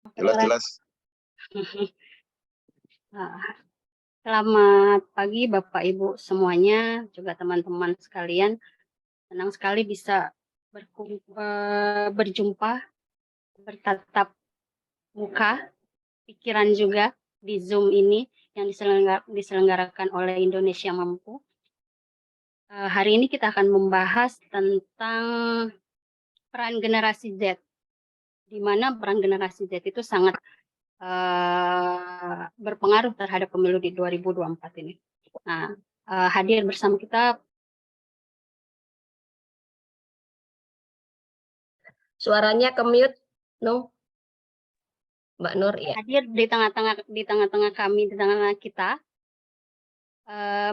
Kedengeran? Jelas-jelas. Nah, selamat pagi Bapak Ibu semuanya, juga teman-teman sekalian. Senang sekali bisa berjumpa, bertatap muka, pikiran juga di Zoom ini yang diselenggarakan oleh Indonesia Mampu. Hari ini kita akan membahas tentang peran generasi Z, di mana peran generasi Z itu sangat berpengaruh terhadap pemilu di 2024 ini. Nah, hadir bersama kita Suaranya ke mute, no, Mbak Nur ya. hadir di tengah-tengah kami, di tengah kita,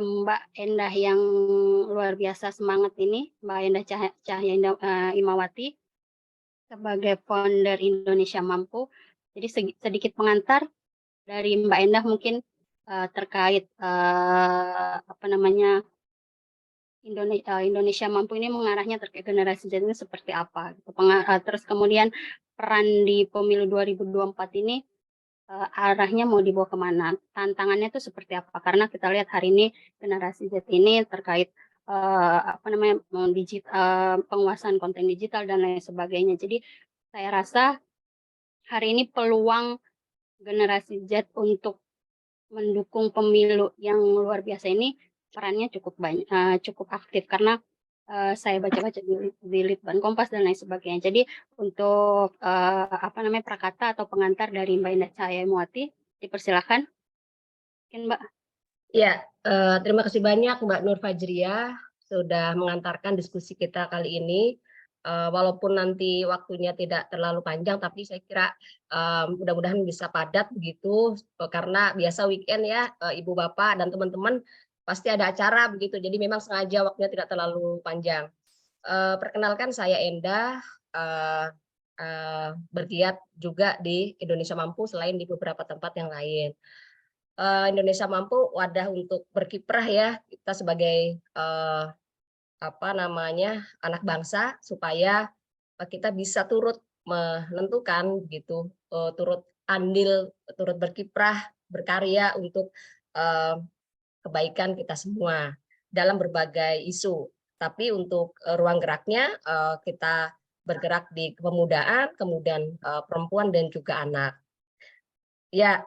Mbak Endah yang luar biasa semangat ini, Mbak Endah Cahya Imawati sebagai founder Indonesia Mampu. Jadi sedikit pengantar dari Mbak Endah mungkin terkait apa namanya Indonesia Mampu ini mengarahnya terkait generasi Z ini seperti apa. Terus kemudian peran di pemilu 2024 ini arahnya mau dibawa kemana, tantangannya itu seperti apa, karena kita lihat hari ini generasi Z ini terkait apa namanya penguasaan konten digital dan lain sebagainya. Jadi saya rasa hari ini peluang generasi Z untuk mendukung pemilu yang luar biasa ini perannya cukup banyak, cukup aktif, karena saya baca-baca di Litbang Kompas dan lain sebagainya. Jadi untuk apa namanya prakata atau pengantar dari Mbak Indah Cahaya Muati, dipersilakan. Mungkin Mbak. Ya, terima kasih banyak Mbak Nur Fajriah sudah mengantarkan diskusi kita kali ini. Walaupun nanti waktunya tidak terlalu panjang, tapi saya kira mudah-mudahan bisa padat begitu, karena biasa weekend ya, Ibu Bapak dan teman-teman pasti ada acara begitu. Jadi memang sengaja waktunya tidak terlalu panjang. Perkenalkan saya Endah, bergiat juga di Indonesia Mampu selain di beberapa tempat yang lain. Indonesia Mampu wadah untuk berkiprah ya, kita sebagai apa namanya anak bangsa, supaya kita bisa turut menentukan gitu, turut andil, turut berkiprah, berkarya untuk kebaikan kita semua dalam berbagai isu. Tapi untuk ruang geraknya kita bergerak di kepemudaan, kemudian perempuan dan juga anak. Ya,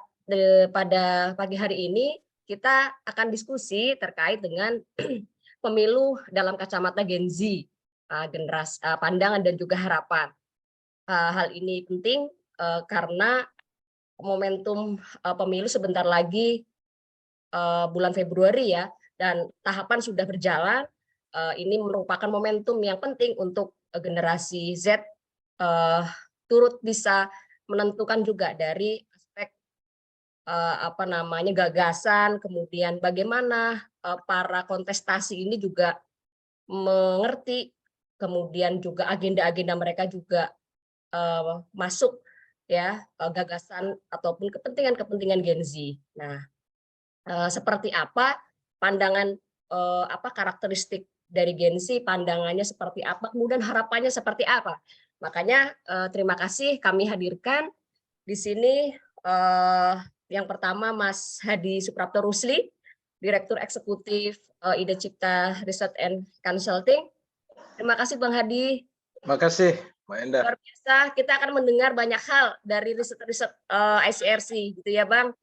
pada pagi hari ini kita akan diskusi terkait dengan pemilu dalam kacamata Gen Z, generasi pandangan dan juga harapan. Hal ini penting karena momentum pemilu sebentar lagi bulan Februari ya, dan tahapan sudah berjalan. Ini merupakan momentum yang penting untuk generasi Z turut bisa menentukan juga dari aspek apa namanya gagasan, kemudian bagaimana para kontestasi ini juga mengerti, kemudian juga agenda-agenda mereka juga masuk ya, gagasan ataupun kepentingan-kepentingan Gen Z. Nah, seperti apa pandangan apa karakteristik dari Gen Z, pandangannya seperti apa, kemudian harapannya seperti apa. Makanya terima kasih kami hadirkan di sini yang pertama Mas Hadi Suprapto Rusli, Direktur Eksekutif Ide Cipta Research and Consulting. Terima kasih Bang Hadi. Terima kasih Mbak Endah. Luar biasa, kita akan mendengar banyak hal dari riset-riset ICRC gitu ya Bang.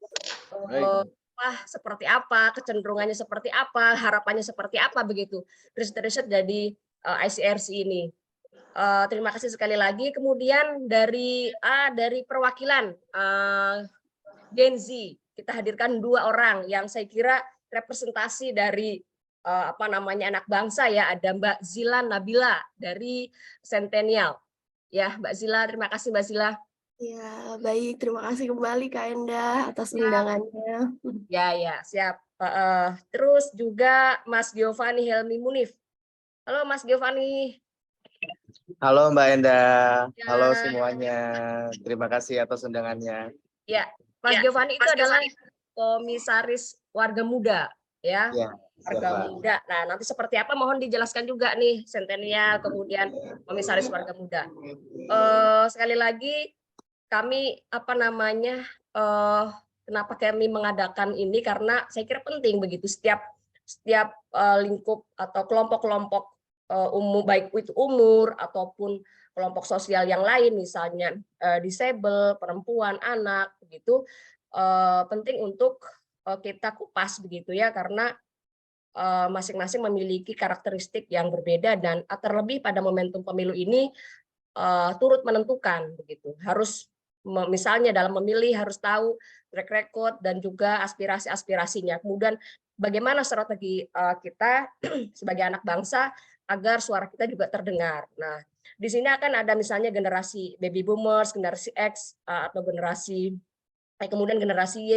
Seperti apa, kecenderungannya seperti apa, harapannya seperti apa begitu. Riset-riset dari ICRC ini. Terima kasih sekali lagi. Kemudian dari perwakilan Gen Z, kita hadirkan 2 orang yang saya kira representasi dari apa namanya anak bangsa ya. Ada Mbak Zila Nabila dari Centennial. Ya, Mbak Zila, terima kasih Mbak Zila. Ya, baik. Terima kasih kembali Kak Endah atas undangannya. Ya, siap. Terus juga Mas Giovanni Helmi Munif. Halo Mas Giovanni. Halo Mbak Endah. Ya. Halo semuanya. Terima kasih atas undangannya. Ya, Mas Giovanni itu adalah komisaris warga muda, ya. Warga muda. Nah, nanti seperti apa mohon dijelaskan juga nih Centennial, kemudian komisaris warga muda. Sekali lagi kami kenapa kami mengadakan ini karena saya kira penting begitu setiap lingkup atau kelompok-kelompok umum, baik itu umur ataupun kelompok sosial yang lain, misalnya disabel, perempuan, anak, begitu penting untuk kita kupas begitu ya, karena masing-masing memiliki karakteristik yang berbeda dan terlebih pada momentum pemilu ini turut menentukan begitu. Harus misalnya dalam memilih harus tahu track record dan juga aspirasi-aspirasinya. Kemudian bagaimana strategi kita sebagai anak bangsa agar suara kita juga terdengar. Nah, di sini akan ada misalnya generasi baby boomers, generasi X atau kemudian generasi Y,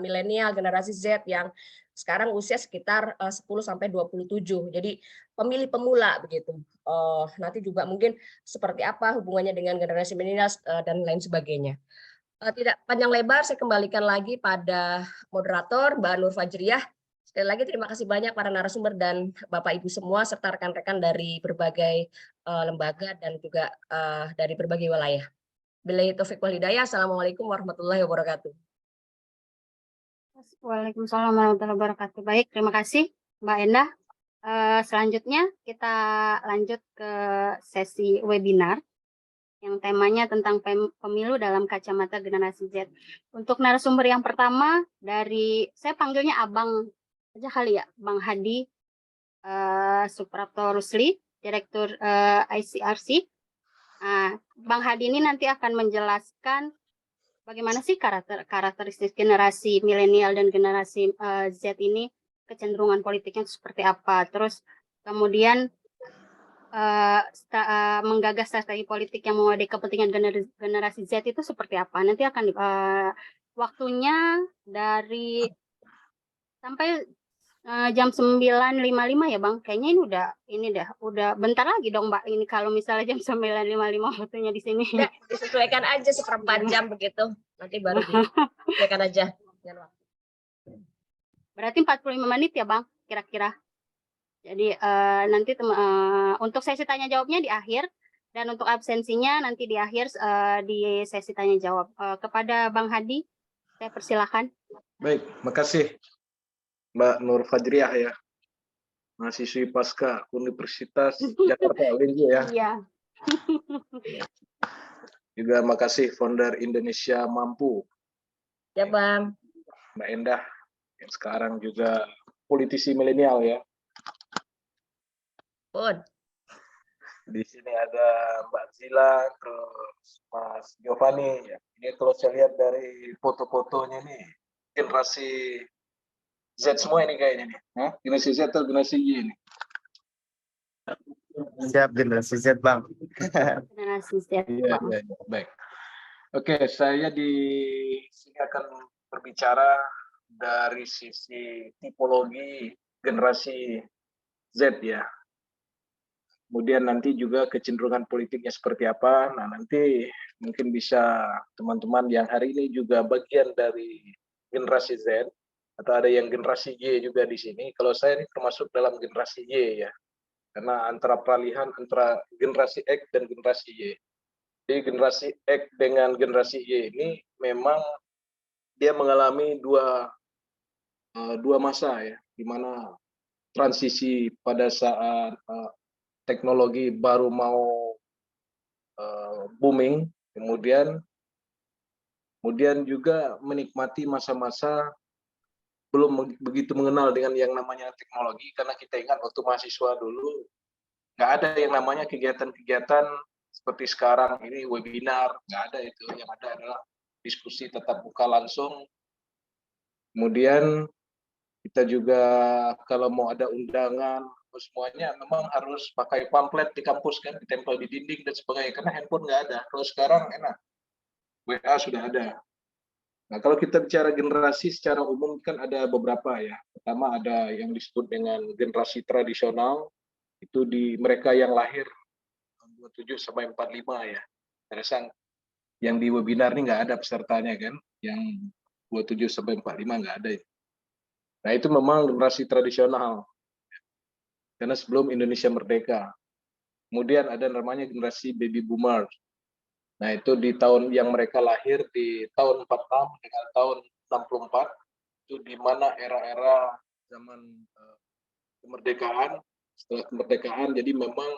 milenial, generasi Z yang sekarang usia sekitar 10 sampai 27. Jadi pemilih pemula begitu. Nanti juga mungkin seperti apa hubungannya dengan generasi milenial dan lain sebagainya. Tidak panjang lebar, saya kembalikan lagi pada moderator Mbak Nur Fajriah. Sekali lagi terima kasih banyak para narasumber dan Bapak Ibu semua serta rekan-rekan dari berbagai lembaga dan juga dari berbagai wilayah. Billahi taufiq wal hidayah. Assalamualaikum warahmatullahi wabarakatuh. Waalaikumsalam warahmatullahi wabarakatuh. Baik, terima kasih Mbak Endah. Selanjutnya kita lanjut ke sesi webinar yang temanya tentang pemilu dalam kacamata generasi Z. Untuk narasumber yang pertama saya panggilnya Abang aja kali ya, Bang Hadi Suprapto Rusli, Direktur ICRC. Bang Hadi ini nanti akan menjelaskan bagaimana sih karakteristik generasi milenial dan generasi Z ini, kecenderungan politiknya seperti apa. Terus kemudian menggagas strategi politik yang mewadahi kepentingan generasi Z itu seperti apa. Nanti akan waktunya dari sampai jam 9.55 ya Bang. Kayaknya ini udah bentar lagi dong Mbak. Ini kalau misalnya jam 9.55 waktunya di sini. Ya, disesuaikan aja seperempat jam begitu. Nanti baru disesuaikan aja. Berarti 45 menit ya Bang, kira-kira. Jadi nanti untuk sesi tanya jawabnya di akhir dan untuk absensinya nanti di akhir di sesi tanya jawab. Kepada Bang Hadi, saya persilakan. Baik, makasih Mbak Nur Fajriah ya, mahasiswi Pasca Universitas Jakarta UNJ ya. Iya. Juga makasih founder Indonesia Mampu. Ya Bang. Mbak Endah yang sekarang juga politisi milenial ya. Di sini ada Mbak Zila, terus Mas Giovanni. Ya. Ini kalau saya lihat dari foto-fotonya nih, generasi Z semua ini kayaknya nih. Generasi Z atau generasi Y ini? Siap, generasi Z Bang. Generasi Z. Iya, baik. Oke, saya di sini akan berbicara dari sisi tipologi generasi Z ya. Kemudian nanti juga kecenderungan politiknya seperti apa. Nah, nanti mungkin bisa teman-teman yang hari ini juga bagian dari generasi Z, atau ada yang generasi Y juga di sini. Kalau saya ini termasuk dalam generasi Y ya. Karena antara peralihan antara generasi X dan generasi Y. Jadi generasi X dengan generasi Y ini memang dia mengalami dua masa ya, di mana transisi pada saat teknologi baru mau booming, kemudian juga menikmati masa-masa belum begitu mengenal dengan yang namanya teknologi, karena kita ingat waktu mahasiswa dulu nggak ada yang namanya kegiatan-kegiatan seperti sekarang ini webinar, nggak ada itu. Yang ada adalah diskusi tatap muka langsung. Kemudian kita juga kalau mau ada undangan semuanya memang harus pakai pamflet di kampus kan, ditempel di dinding dan sebagainya, karena handphone nggak ada. Kalau sekarang enak, WA sudah ada. Nah, kalau kita bicara generasi secara umum kan ada beberapa ya. Pertama ada yang disebut dengan generasi tradisional, itu di mereka yang lahir 27 sampai 45 ya. Terasa yang di webinar ini nggak ada pesertanya kan, yang 27 sampai 45 nggak ada. Nah, itu memang generasi tradisional. Karena sebelum Indonesia merdeka. Kemudian ada namanya generasi baby boomers. Nah, itu di tahun yang mereka lahir di tahun 46 dengan tahun 64, itu di mana era-era zaman kemerdekaan, setelah kemerdekaan, jadi memang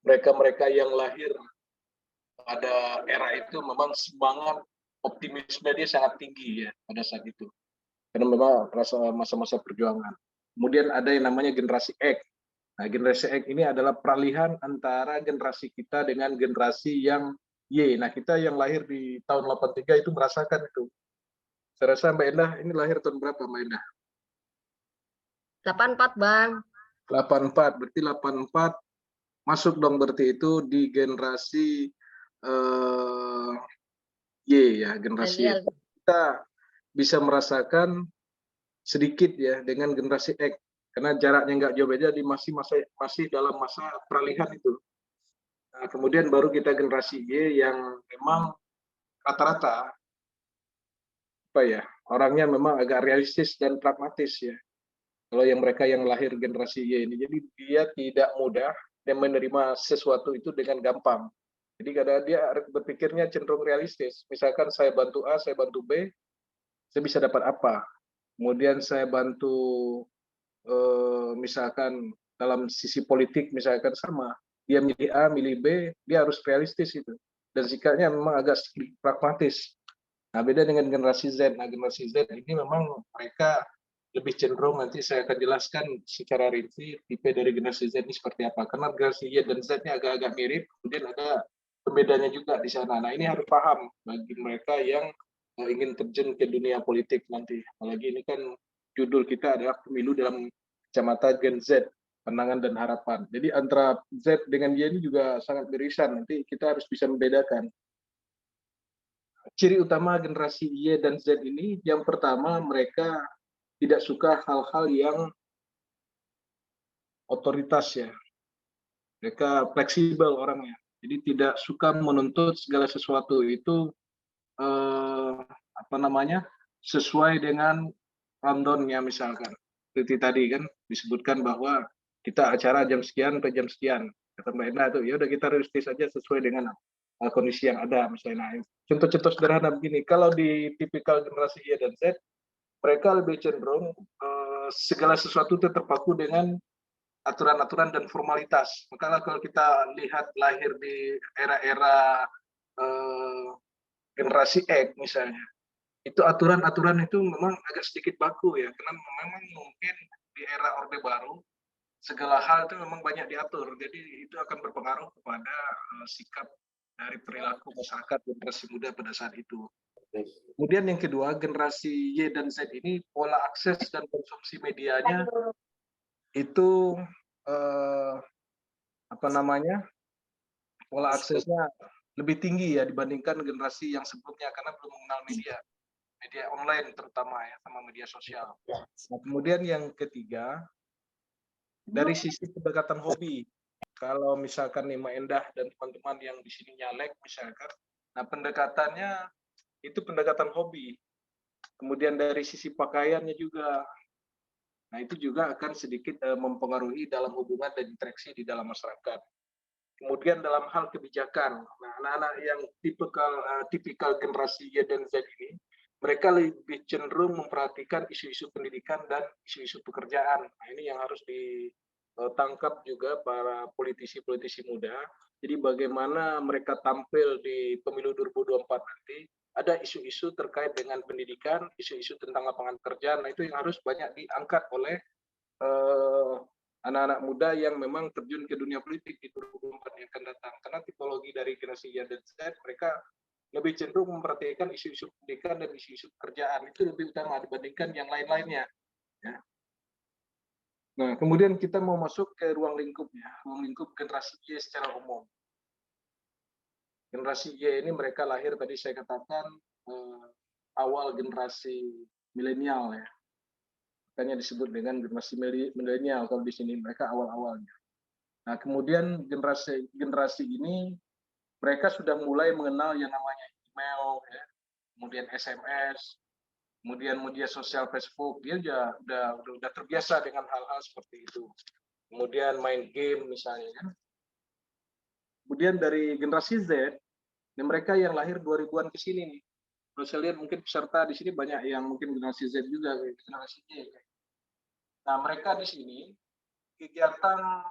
mereka-mereka yang lahir pada era itu memang semangat optimisme dia sangat tinggi ya pada saat itu. Karena memang masa-masa perjuangan. Kemudian ada yang namanya generasi X. Nah, generasi X ini adalah peralihan antara generasi kita dengan generasi yang Y. Nah, kita yang lahir di tahun 83 itu merasakan itu. Saya rasa Mbak Endah ini lahir tahun berapa Mbak Endah? 84 Bang. 84, berarti 84 masuk dong berarti itu di generasi Y ya, generasi Y. Milenial. Kita bisa merasakan sedikit ya dengan generasi X karena jaraknya nggak jauh beda, di masih dalam masa peralihan itu. Nah, kemudian baru kita generasi Y yang memang rata-rata apa ya, orangnya memang agak realistis dan pragmatis ya. Kalau yang mereka yang lahir generasi Y ini, jadi dia tidak mudah dan menerima sesuatu itu dengan gampang. Jadi kadang dia berpikirnya cenderung realistis. Misalkan saya bantu A, saya bantu B, saya bisa dapat apa? Kemudian saya bantu misalkan dalam sisi politik misalkan sama, dia milih A, milih B, dia harus realistis itu. Dan sikapnya memang agak sedikit pragmatis. Nah, beda dengan generasi Z. Nah, generasi Z ini memang mereka lebih cenderung, nanti saya akan jelaskan secara rinci tipe dari generasi Z ini seperti apa. Karena generasi Y dan Z ini agak-agak mirip, kemudian ada pembedanya juga di sana. Nah, ini harus paham bagi mereka yang ingin terjun ke dunia politik nanti. Apalagi ini kan judul kita adalah pemilu dalam kacamata Gen Z, pandangan dan harapan. Jadi antara Z dengan Y ini juga sangat beririsan. Nanti kita harus bisa membedakan. Ciri utama generasi Y dan Z ini, yang pertama mereka tidak suka hal-hal yang otoritas ya. Mereka fleksibel orangnya. Jadi tidak suka menuntut segala sesuatu itu sesuai dengan rundown-nya misalkan. Seperti tadi kan disebutkan bahwa kita acara jam sekian atau jam sekian. Kata Mbak Ena itu, ya udah kita realistis saja sesuai dengan kondisi yang ada misalnya. Contoh-contoh sederhana begini, kalau di tipikal generasi Y dan Z, mereka lebih cenderung segala sesuatu itu terpaku dengan aturan-aturan dan formalitas. Maka kalau kita lihat lahir di era-era generasi X misalnya, itu aturan-aturan itu memang agak sedikit baku ya, karena memang mungkin di era Orde Baru segala hal itu memang banyak diatur, jadi itu akan berpengaruh kepada sikap dari perilaku masyarakat generasi muda pada saat itu. Kemudian yang kedua, generasi Y dan Z ini pola akses dan konsumsi medianya itu pola aksesnya lebih tinggi ya dibandingkan generasi yang sebelumnya karena belum mengenal media online terutama ya, sama media sosial. Nah, kemudian yang ketiga, dari sisi pendekatan hobi. Kalau misalkan nih Mbak Endah dan teman-teman yang di sini nyalek misalkan, nah pendekatannya itu pendekatan hobi. Kemudian dari sisi pakaiannya juga. Nah, itu juga akan sedikit mempengaruhi dalam hubungan dan interaksi di dalam masyarakat. Kemudian dalam hal kebijakan, nah anak-anak yang tipikal generasi Y dan Z ini, mereka lebih cenderung memperhatikan isu-isu pendidikan dan isu-isu pekerjaan. Nah, ini yang harus ditangkap juga para politisi-politisi muda. Jadi bagaimana mereka tampil di pemilu 2024 nanti, ada isu-isu terkait dengan pendidikan, isu-isu tentang lapangan kerja. Nah, itu yang harus banyak diangkat oleh anak-anak muda yang memang terjun ke dunia politik di 2024 yang akan datang. Karena tipologi dari generasi Y dan Z, mereka lebih cenderung memperhatikan isu-isu pendidikan dan isu-isu pekerjaan. Itu lebih utama dibandingkan yang lain-lainnya. Ya. Nah, kemudian kita mau masuk ke ruang lingkupnya, ruang lingkup generasi Y secara umum. Generasi Y ini mereka lahir, tadi saya katakan, awal generasi milenial ya. Makanya disebut dengan generasi milenial kalau di sini, mereka awal-awalnya. Nah, kemudian generasi ini mereka sudah mulai mengenal yang namanya email, ya, kemudian SMS, kemudian media sosial Facebook, dia udah terbiasa dengan hal-hal seperti itu. Kemudian main game misalnya. Kemudian dari generasi Z, Dan mereka yang lahir 2000-an ke sini nih. Kalau saya lihat mungkin peserta di sini banyak yang mungkin generasi Z juga, generasi Y. Nah, mereka di sini kegiatan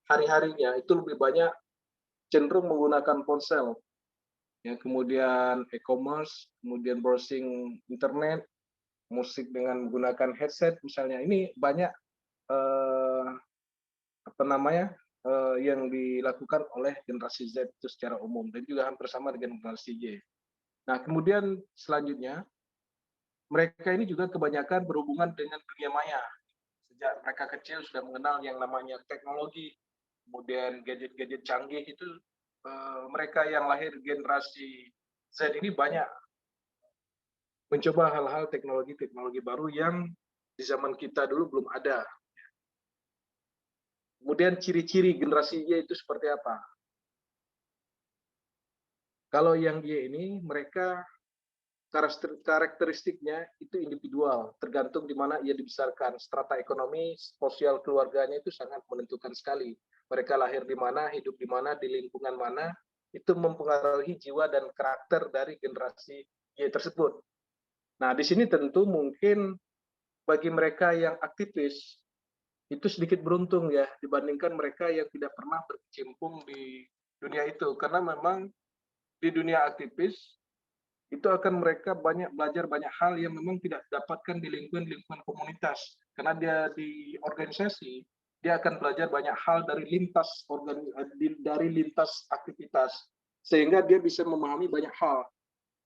hari-harinya itu lebih banyak cenderung menggunakan ponsel, ya, kemudian e-commerce, kemudian browsing internet, musik dengan menggunakan headset misalnya. Ini banyak yang dilakukan oleh generasi Z itu secara umum dan juga hampir sama dengan generasi Y. Nah, kemudian selanjutnya mereka ini juga kebanyakan berhubungan dengan dunia maya. Sejak mereka kecil sudah mengenal yang namanya teknologi, kemudian gadget-gadget canggih itu. Mereka yang lahir generasi Z ini banyak mencoba hal-hal teknologi baru yang di zaman kita dulu belum ada. Kemudian ciri-ciri generasi Y itu seperti apa? Kalau yang Y ini, mereka karakteristiknya itu individual, tergantung di mana ia dibesarkan. Strata ekonomi, sosial keluarganya itu sangat menentukan sekali. Mereka lahir di mana, hidup di mana, di lingkungan mana, itu mempengaruhi jiwa dan karakter dari generasi Y tersebut. Nah, di sini tentu mungkin bagi mereka yang aktivis, itu sedikit beruntung ya dibandingkan mereka yang tidak pernah berkecimpung di dunia itu, karena memang di dunia aktivis itu akan mereka belajar banyak hal yang memang tidak dapatkan di lingkungan komunitas, karena dia di organisasi dia akan belajar banyak hal dari lintas aktivitas sehingga dia bisa memahami banyak hal.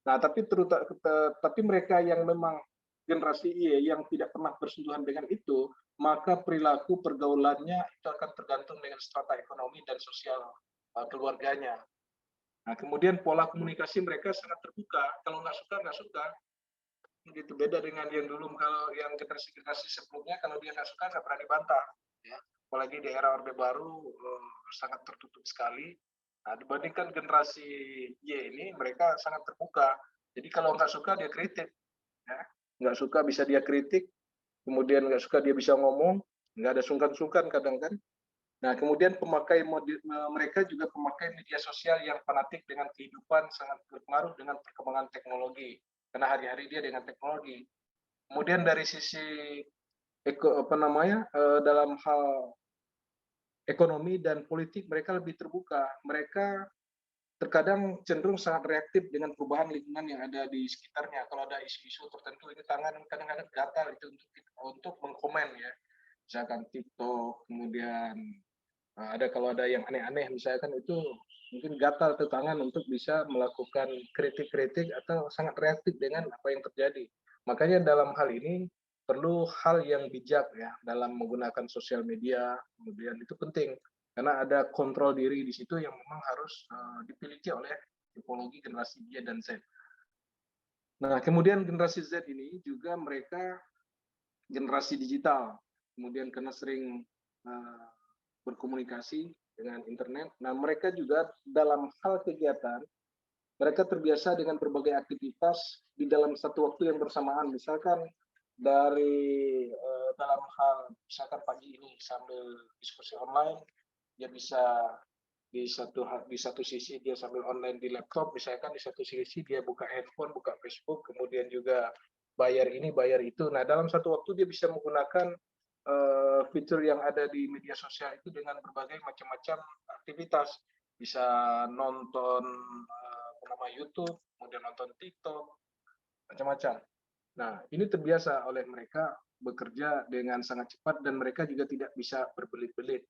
Nah, tapi mereka yang memang generasi Y yang tidak pernah bersentuhan dengan itu, maka perilaku pergaulannya itu akan tergantung dengan strata ekonomi dan sosial keluarganya. Nah, kemudian pola komunikasi mereka sangat terbuka. Kalau nggak suka, nggak suka. Begitu beda dengan yang dulu, kalau yang generasi-generasi sebelumnya, kalau dia nggak suka, nggak pernah dibantah. Ya. Apalagi di era Orde Baru, sangat tertutup sekali. Nah, dibandingkan generasi Y ini, mereka sangat terbuka. Jadi kalau nggak suka, dia kritik. Ya. Nggak suka bisa dia kritik, kemudian nggak suka dia bisa ngomong, nggak ada sungkan-sungkan kadang kan. Nah, kemudian mereka juga pemakai media sosial yang fanatik dengan kehidupan, sangat berpengaruh dengan perkembangan teknologi, karena hari-hari dia dengan teknologi. Kemudian dari sisi dalam hal ekonomi dan politik mereka lebih terbuka. Mereka terkadang cenderung sangat reaktif dengan perubahan lingkungan yang ada di sekitarnya. Kalau ada isu-isu tertentu, ini tangan kadang-kadang gatal itu untuk mengkomen ya. Misalkan TikTok, kemudian kalau ada yang aneh-aneh misalkan, itu mungkin gatal tuh tangan untuk bisa melakukan kritik-kritik atau sangat reaktif dengan apa yang terjadi. Makanya dalam hal ini perlu hal yang bijak ya dalam menggunakan sosial media, kemudian itu penting karena ada kontrol diri di situ yang memang harus dimiliki oleh tipologi generasi Y dan Z. Nah, kemudian generasi Z ini juga mereka generasi digital, kemudian karena sering berkomunikasi dengan internet. Nah, mereka juga dalam hal kegiatan, mereka terbiasa dengan berbagai aktivitas di dalam satu waktu yang bersamaan. Misalkan dari dalam hal, misalkan pagi ini sambil diskusi online, dia bisa di satu sisi dia sambil online di laptop, misalkan di satu sisi dia buka handphone, buka Facebook, kemudian juga bayar ini, bayar itu. Nah, dalam satu waktu dia bisa menggunakan fitur yang ada di media sosial itu dengan berbagai macam-macam aktivitas. Bisa nonton YouTube, kemudian nonton TikTok, macam-macam. Nah, ini terbiasa oleh mereka bekerja dengan sangat cepat dan mereka juga tidak bisa berbelit-belit.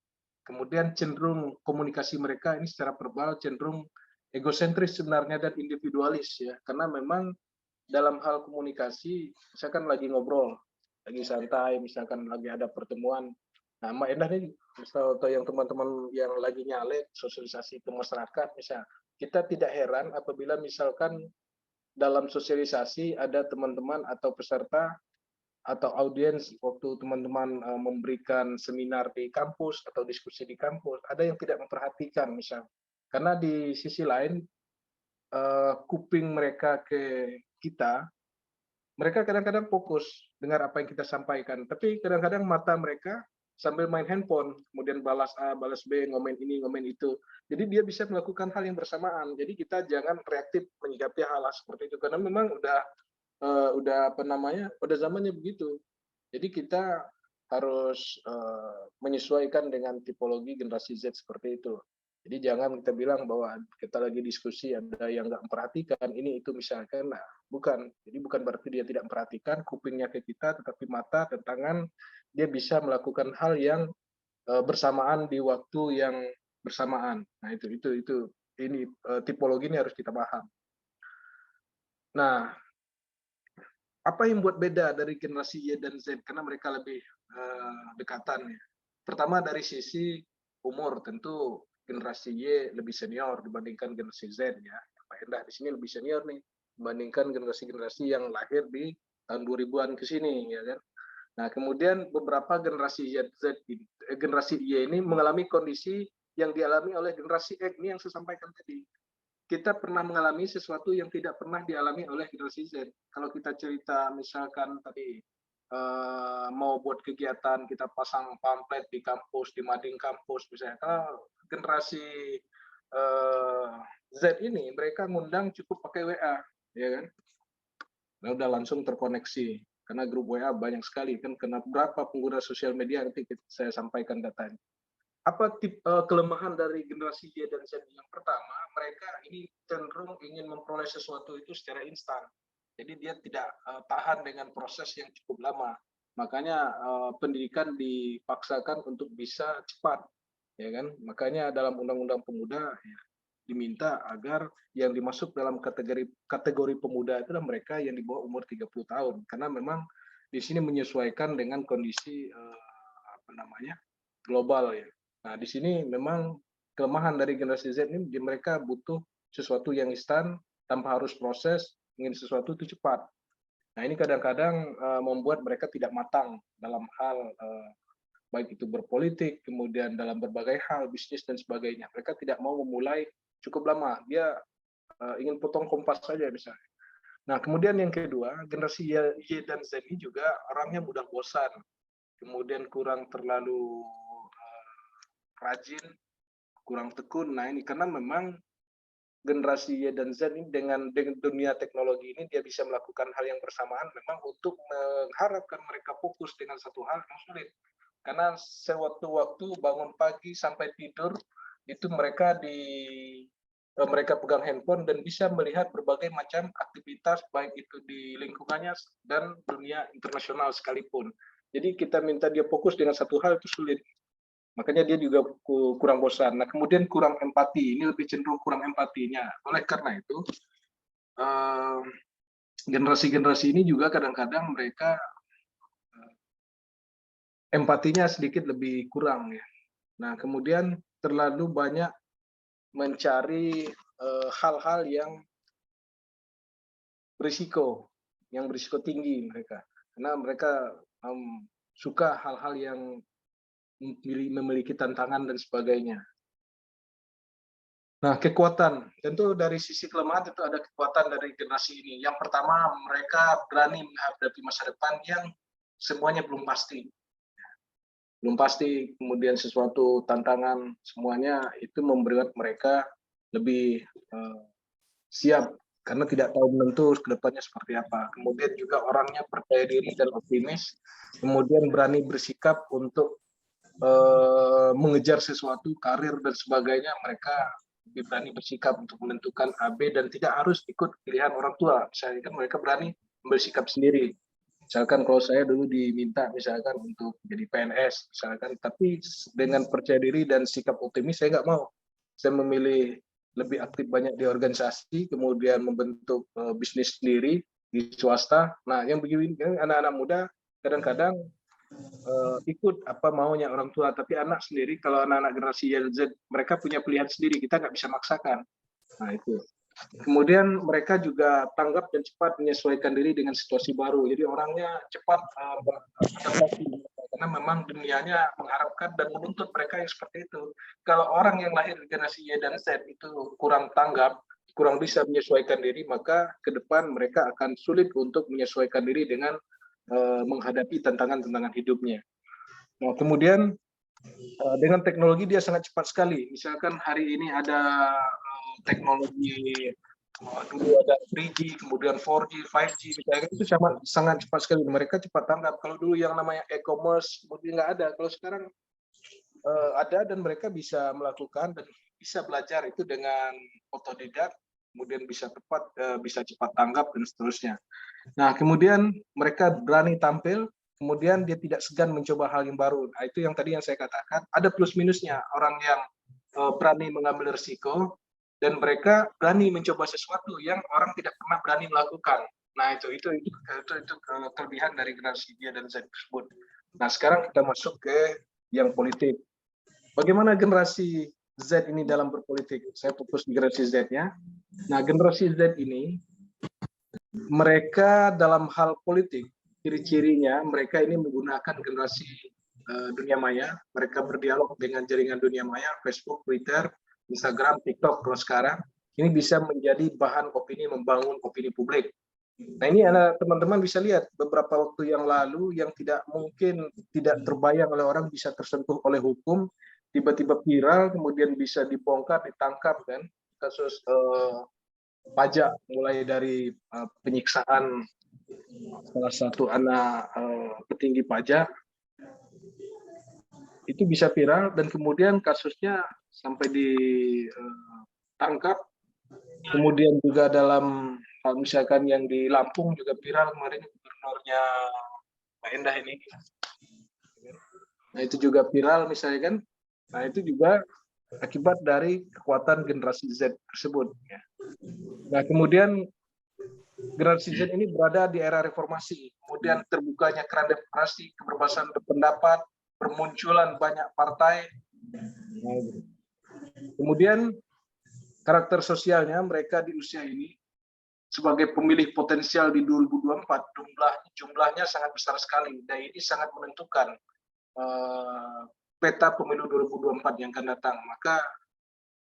Kemudian cenderung komunikasi mereka ini secara verbal cenderung egosentris sebenarnya dan individualis ya, karena memang dalam hal komunikasi, misalkan lagi ngobrol, lagi santai, misalkan lagi ada pertemuan. Nah, Mbak Endah nih, atau yang teman-teman yang lagi nyalek sosialisasi ke masyarakat, misal, kita tidak heran apabila misalkan dalam sosialisasi ada teman-teman atau peserta atau audiens waktu teman-teman memberikan seminar di kampus atau diskusi di kampus, ada yang tidak memperhatikan misal. Karena di sisi lain, kuping mereka ke kita, mereka kadang-kadang fokus dengar apa yang kita sampaikan, tapi kadang-kadang mata mereka sambil main handphone, kemudian balas A, balas B, ngomen ini, ngomen itu. Jadi dia bisa melakukan hal yang bersamaan. Jadi kita jangan reaktif menyikapi hal seperti itu karena memang udah apa namanya, udah zamannya begitu. Jadi kita harus menyesuaikan dengan tipologi generasi Z seperti itu. Jadi jangan kita bilang bahwa kita lagi diskusi ada yang nggak memperhatikan ini itu misalkan, nah bukan. Jadi bukan berarti dia tidak memperhatikan, kupingnya ke kita, tetapi mata dan tangan dia bisa melakukan hal yang bersamaan di waktu yang bersamaan. Nah itu ini tipologi ini harus kita paham. Nah, apa yang buat beda dari generasi Y dan Z karena mereka lebih dekatan ya. Pertama dari sisi umur tentu generasi Y lebih senior dibandingkan generasi Z ya. Pak Endah di sini lebih senior nih dibandingkan generasi-generasi yang lahir di tahun 2000-an ke sini ya kan. Nah, kemudian beberapa generasi generasi Y ini mengalami kondisi yang dialami oleh generasi X ini yang saya sampaikan tadi. Kita pernah mengalami sesuatu yang tidak pernah dialami oleh generasi Z. Kalau kita cerita misalkan tadi mau buat kegiatan kita pasang pamflet di kampus, di mading kampus misalnya. Kalau generasi Z ini mereka ngundang cukup pakai WA, ya kan? Nah, udah langsung terkoneksi karena grup WA banyak sekali kan. Kena berapa pengguna sosial media nanti saya sampaikan datanya. Apa kelemahan dari generasi Y dan Z? Yang pertama, mereka ini cenderung ingin memperoleh sesuatu itu secara instan. Jadi dia tidak tahan dengan proses yang cukup lama. Makanya pendidikan dipaksakan untuk bisa cepat, ya kan? Makanya dalam Undang-Undang Pemuda ya, diminta agar yang dimasuk dalam kategori pemuda itulah mereka yang di bawah umur 30 tahun. Karena memang di sini menyesuaikan dengan kondisi global ya. Nah, di sini memang kelemahan dari generasi Z ini mereka butuh sesuatu yang instan tanpa harus proses, ingin sesuatu itu cepat. Nah, ini kadang-kadang membuat mereka tidak matang dalam hal baik itu berpolitik, kemudian dalam berbagai hal, bisnis dan sebagainya. Mereka tidak mau memulai cukup lama. Dia ingin potong kompas saja misalnya. Nah, kemudian yang kedua, generasi Y dan Z ini juga orangnya mudah bosan. Kemudian kurang terlalu rajin, kurang tekun. Nah, ini karena memang generasi Y dan Z ini dengan dunia teknologi ini dia bisa melakukan hal yang bersamaan memang untuk mengharapkan mereka fokus dengan satu hal yang sulit. Karena sewaktu-waktu bangun pagi sampai tidur itu mereka pegang handphone dan bisa melihat berbagai macam aktivitas baik itu di lingkungannya dan dunia internasional sekalipun. Jadi kita minta dia fokus dengan satu hal itu sulit. Makanya dia juga kurang bosan. Nah, kemudian kurang empati. Ini lebih cenderung kurang empatinya. Oleh karena itu, generasi-generasi ini juga kadang-kadang mereka empatinya sedikit lebih kurang ya. Nah, kemudian terlalu banyak mencari hal-hal yang berisiko tinggi mereka. Karena mereka suka hal-hal yang memiliki tantangan dan sebagainya. Nah, kekuatan. Tentu dari sisi kelemahan itu ada kekuatan dari generasi ini. Yang pertama, mereka berani menghadapi masa depan yang semuanya belum pasti. Belum pasti, kemudian sesuatu tantangan semuanya itu membuat mereka lebih siap karena tidak tahu menentu ke depannya seperti apa. Kemudian juga orangnya percaya diri dan optimis, kemudian berani bersikap untuk mengejar sesuatu, karir dan sebagainya. Mereka lebih berani bersikap untuk menentukan AB dan tidak harus ikut pilihan orang tua. Misalnya kan mereka berani bersikap sendiri. Misalkan kalau saya dulu diminta misalkan untuk jadi PNS, misalkan, tapi dengan percaya diri dan sikap optimis saya nggak mau. Saya memilih lebih aktif banyak di organisasi, kemudian membentuk bisnis sendiri di swasta. Nah, yang begini anak-anak muda kadang-kadang ikut apa maunya orang tua, tapi anak sendiri kalau anak-anak generasi Y Z mereka punya pilihan sendiri, kita nggak bisa maksakan. Nah itu. Kemudian mereka juga tanggap dan cepat menyesuaikan diri dengan situasi baru. Jadi orangnya cepat beradaptasi karena memang dunianya mengharapkan dan menuntut mereka yang seperti itu. Kalau orang yang lahir generasi Y dan Z itu kurang tanggap, kurang bisa menyesuaikan diri, maka ke depan mereka akan sulit untuk menyesuaikan diri dengan menghadapi tantangan-tantangan hidupnya. Nah, kemudian dengan teknologi dia sangat cepat sekali. Misalkan hari ini ada teknologi dulu ada 3G, kemudian 4G, 5G, misalnya itu sangat cepat sekali. Mereka cepat tanggap. Kalau dulu yang namanya e-commerce mungkin nggak ada. Kalau sekarang ada dan mereka bisa melakukan dan bisa belajar itu dengan otodidak, kemudian bisa tepat, bisa cepat tanggap dan seterusnya. Nah, kemudian mereka berani tampil, kemudian dia tidak segan mencoba hal yang baru. Nah, itu yang tadi yang saya katakan, ada plus minusnya. Orang yang berani mengambil risiko dan mereka berani mencoba sesuatu yang orang tidak pernah berani melakukan. Nah, itu kelebihan dari generasi dia dan Z tersebut. Nah, sekarang kita masuk ke yang politik. Bagaimana generasi Z ini dalam berpolitik? Saya fokus di generasi Z-nya. Nah, generasi Z ini mereka dalam hal politik, ciri-cirinya mereka ini menggunakan generasi dunia maya. Mereka berdialog dengan jaringan dunia maya, Facebook, Twitter, Instagram, TikTok, kalau sekarang. Ini bisa menjadi bahan opini, membangun opini publik. Nah, ini teman-teman bisa lihat beberapa waktu yang lalu yang tidak mungkin tidak terbayang oleh orang bisa tersentuh oleh hukum, tiba-tiba viral, kemudian bisa dibongkar, ditangkap kan, kasus pajak mulai dari penyiksaan salah satu anak petinggi pajak itu bisa viral dan kemudian kasusnya sampai ditangkap. Kemudian juga dalam misalkan yang di Lampung juga viral kemarin gubernurnya Pak Endah ini. Nah, itu juga viral misalnya kan. Nah, itu juga akibat dari kekuatan generasi Z tersebut. Nah, kemudian generasi Z ini berada di era reformasi, kemudian terbukanya keran demokrasi, kebebasan berpendapat, bermunculan banyak partai. Nah, kemudian karakter sosialnya mereka di usia ini sebagai pemilih potensial di 2024 jumlahnya sangat besar sekali dan ini sangat menentukan peta pemilu 2024 yang akan datang. Maka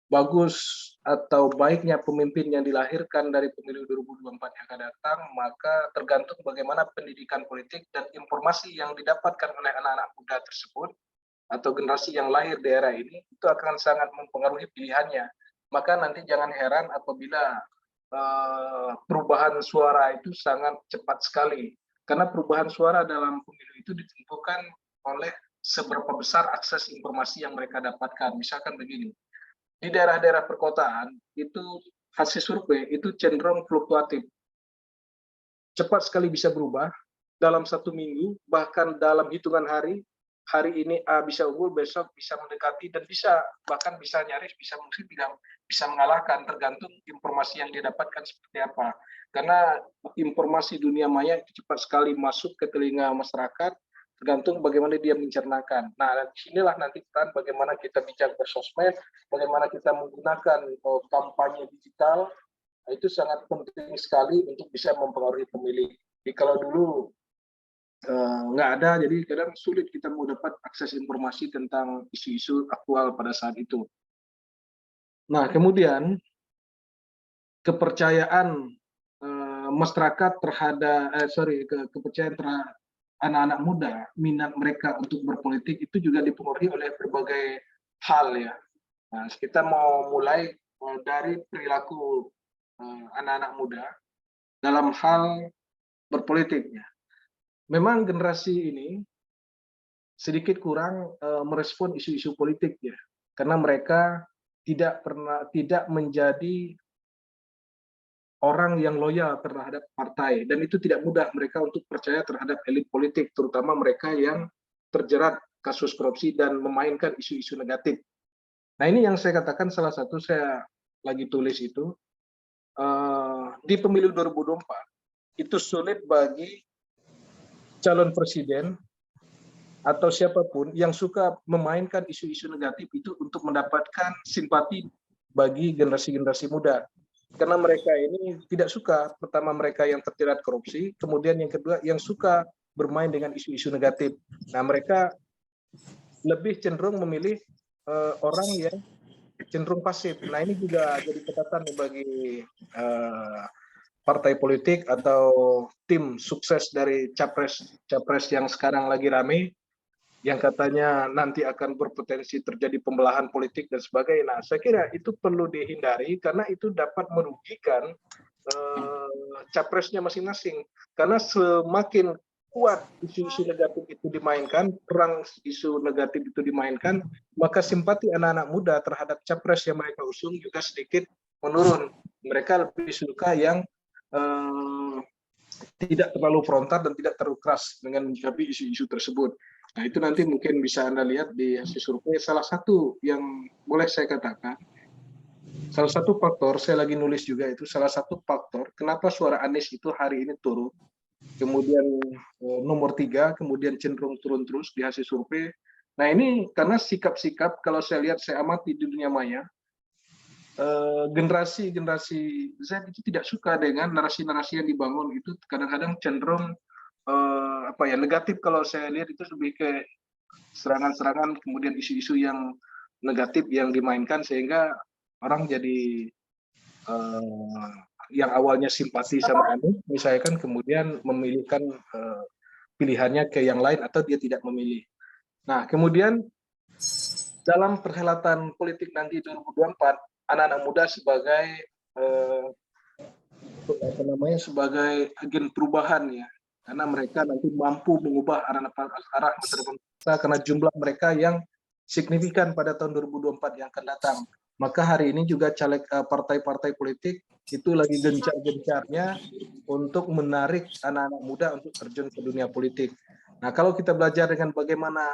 bagus atau baiknya pemimpin yang dilahirkan dari pemilu 2024 yang akan datang, maka tergantung bagaimana pendidikan politik dan informasi yang didapatkan oleh anak-anak muda tersebut atau generasi yang lahir di era ini, itu akan sangat mempengaruhi pilihannya. Maka nanti jangan heran apabila perubahan suara itu sangat cepat sekali. Karena perubahan suara dalam pemilu itu ditentukan oleh seberapa besar akses informasi yang mereka dapatkan. Misalkan begini, di daerah-daerah perkotaan itu hasil survei itu cenderung fluktuatif. Cepat sekali bisa berubah dalam 1 minggu, bahkan dalam hitungan hari ini A bisa unggul, besok bisa mendekati dan bahkan bisa nyaris, mungkin tidak bisa mengalahkan, tergantung informasi yang dia dapatkan seperti apa. Karena informasi dunia maya itu cepat sekali masuk ke telinga masyarakat, tergantung bagaimana dia mencernakan. Nah, disinilah nanti kan bagaimana kita bicara bersosmed, bagaimana kita menggunakan kampanye digital, itu sangat penting sekali untuk bisa mempengaruhi pemilih. Jadi kalau dulu nggak ada, jadi kadang sulit kita mau dapat akses informasi tentang isu-isu aktual pada saat itu. Nah, kemudian kepercayaan masyarakat terhadap kepercayaan terhadap anak-anak muda, minat mereka untuk berpolitik itu juga dipengaruhi oleh berbagai hal ya. Nah, kita mau mulai dari perilaku anak-anak muda dalam hal berpolitiknya. Memang generasi ini sedikit kurang merespon isu-isu politik ya, karena mereka tidak menjadi orang yang loyal terhadap partai dan itu tidak mudah mereka untuk percaya terhadap elit politik, terutama mereka yang terjerat kasus korupsi dan memainkan isu-isu negatif. Nah, ini yang saya katakan salah satu saya lagi tulis itu di pemilu 2024 itu sulit bagi calon presiden atau siapapun yang suka memainkan isu-isu negatif itu untuk mendapatkan simpati bagi generasi-generasi muda. Karena mereka ini tidak suka, pertama mereka yang terjerat korupsi, kemudian yang kedua yang suka bermain dengan isu-isu negatif. Nah, mereka lebih cenderung memilih orang yang cenderung pasif. Nah, ini juga jadi catatan bagi partai politik atau tim sukses dari capres yang sekarang lagi ramai. yang katanya nanti akan berpotensi terjadi pembelahan politik dan sebagainya. Nah, saya kira itu perlu dihindari karena itu dapat merugikan capresnya masing-masing. Karena semakin kuat isu-isu negatif itu dimainkan, perang isu negatif itu dimainkan, maka simpati anak-anak muda terhadap capres yang mereka usung juga sedikit menurun. Mereka lebih suka yang tidak terlalu frontal dan tidak terlalu keras dengan menyikapi isu-isu tersebut. Nah, itu nanti mungkin bisa Anda lihat di hasil survei. Salah satu yang boleh saya katakan, salah satu faktor, saya lagi nulis juga itu, salah satu faktor kenapa suara Anies itu hari ini turun, kemudian nomor 3, kemudian cenderung turun terus di hasil survei. Nah, ini karena sikap-sikap, kalau saya lihat, saya amati di dunia maya, generasi Z itu tidak suka dengan narasi-narasi yang dibangun, itu kadang-kadang cenderung negatif. Kalau saya lihat itu lebih ke serangan-serangan, kemudian isu-isu yang negatif yang dimainkan, sehingga orang jadi yang awalnya simpati sama Anies misalkan, kemudian memilihkan pilihannya ke yang lain atau dia tidak memilih. Nah, kemudian dalam perhelatan politik nanti 2024, anak-anak muda sebagai sebagai agen perubahan ya, karena mereka nanti mampu mengubah arah masa depan kita karena jumlah mereka yang signifikan pada tahun 2024 yang akan datang. Maka hari ini juga caleg partai-partai politik itu lagi gencar-gencarnya untuk menarik anak-anak muda untuk terjun ke dunia politik. Nah, kalau kita belajar dengan bagaimana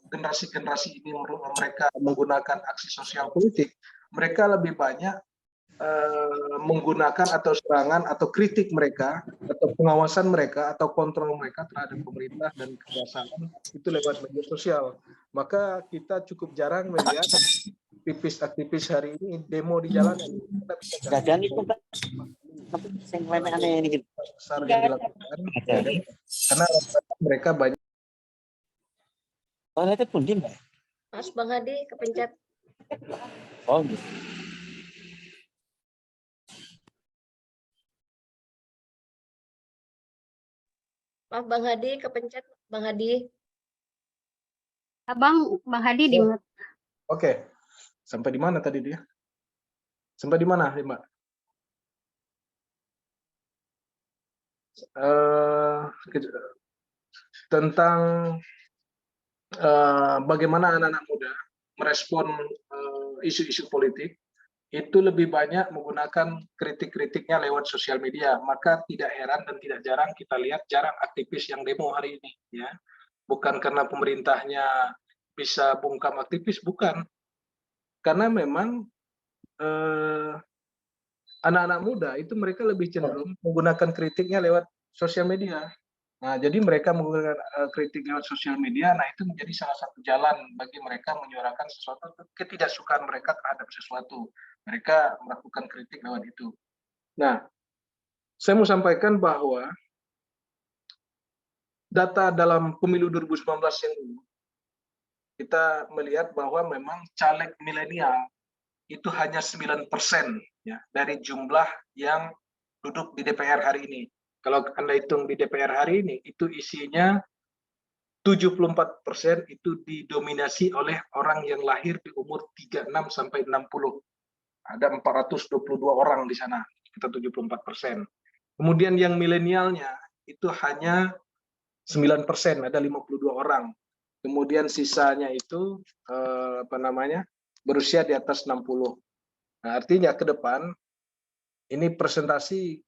generasi-generasi ini mereka menggunakan aksi sosial politik, mereka lebih banyak menggunakan atau serangan atau kritik mereka atau pengawasan mereka atau kontrol mereka terhadap pemerintah dan kekuasaan itu lewat media sosial. Maka kita cukup jarang melihat aktivis hari ini demo di jalanan. Jajan itu kan aneh-aneh besar yang dilakukan karena mereka banyak. Oh, itu pun dim. Mas Bang Hadi kepencet. Oh, gitu. Maaf Bang Hadi kepencet, Bang Hadi. Bang Hadi di mute. Oke. Sampai di mana tadi dia? Sampai di mana, Mbak? Tentang bagaimana anak-anak muda merespon isu-isu politik, itu lebih banyak menggunakan kritik-kritiknya lewat sosial media. Maka tidak heran dan tidak jarang kita lihat jarang aktivis yang demo hari ini. Ya, bukan karena pemerintahnya bisa bungkam aktivis, bukan. Karena memang anak-anak muda itu mereka lebih cenderung menggunakan kritiknya lewat sosial media. Nah, jadi mereka menggunakan kritik lewat sosial media, nah itu menjadi salah satu jalan bagi mereka menyuarakan sesuatu, ketidaksukaan mereka terhadap sesuatu. Mereka melakukan kritik lewat itu. Nah, saya mau sampaikan bahwa data dalam pemilu 2019 yang dulu, kita melihat bahwa memang caleg milenial itu hanya 9% ya, dari jumlah yang duduk di DPR hari ini. Kalau Anda hitung di DPR hari ini, itu isinya 74% itu didominasi oleh orang yang lahir di umur 36 sampai 60. Ada 422 orang di sana, kita 74%. Kemudian yang milenialnya itu hanya 9%, ada 52 orang. Kemudian sisanya itu berusia di atas 60. Nah, artinya ke depan ini presentasi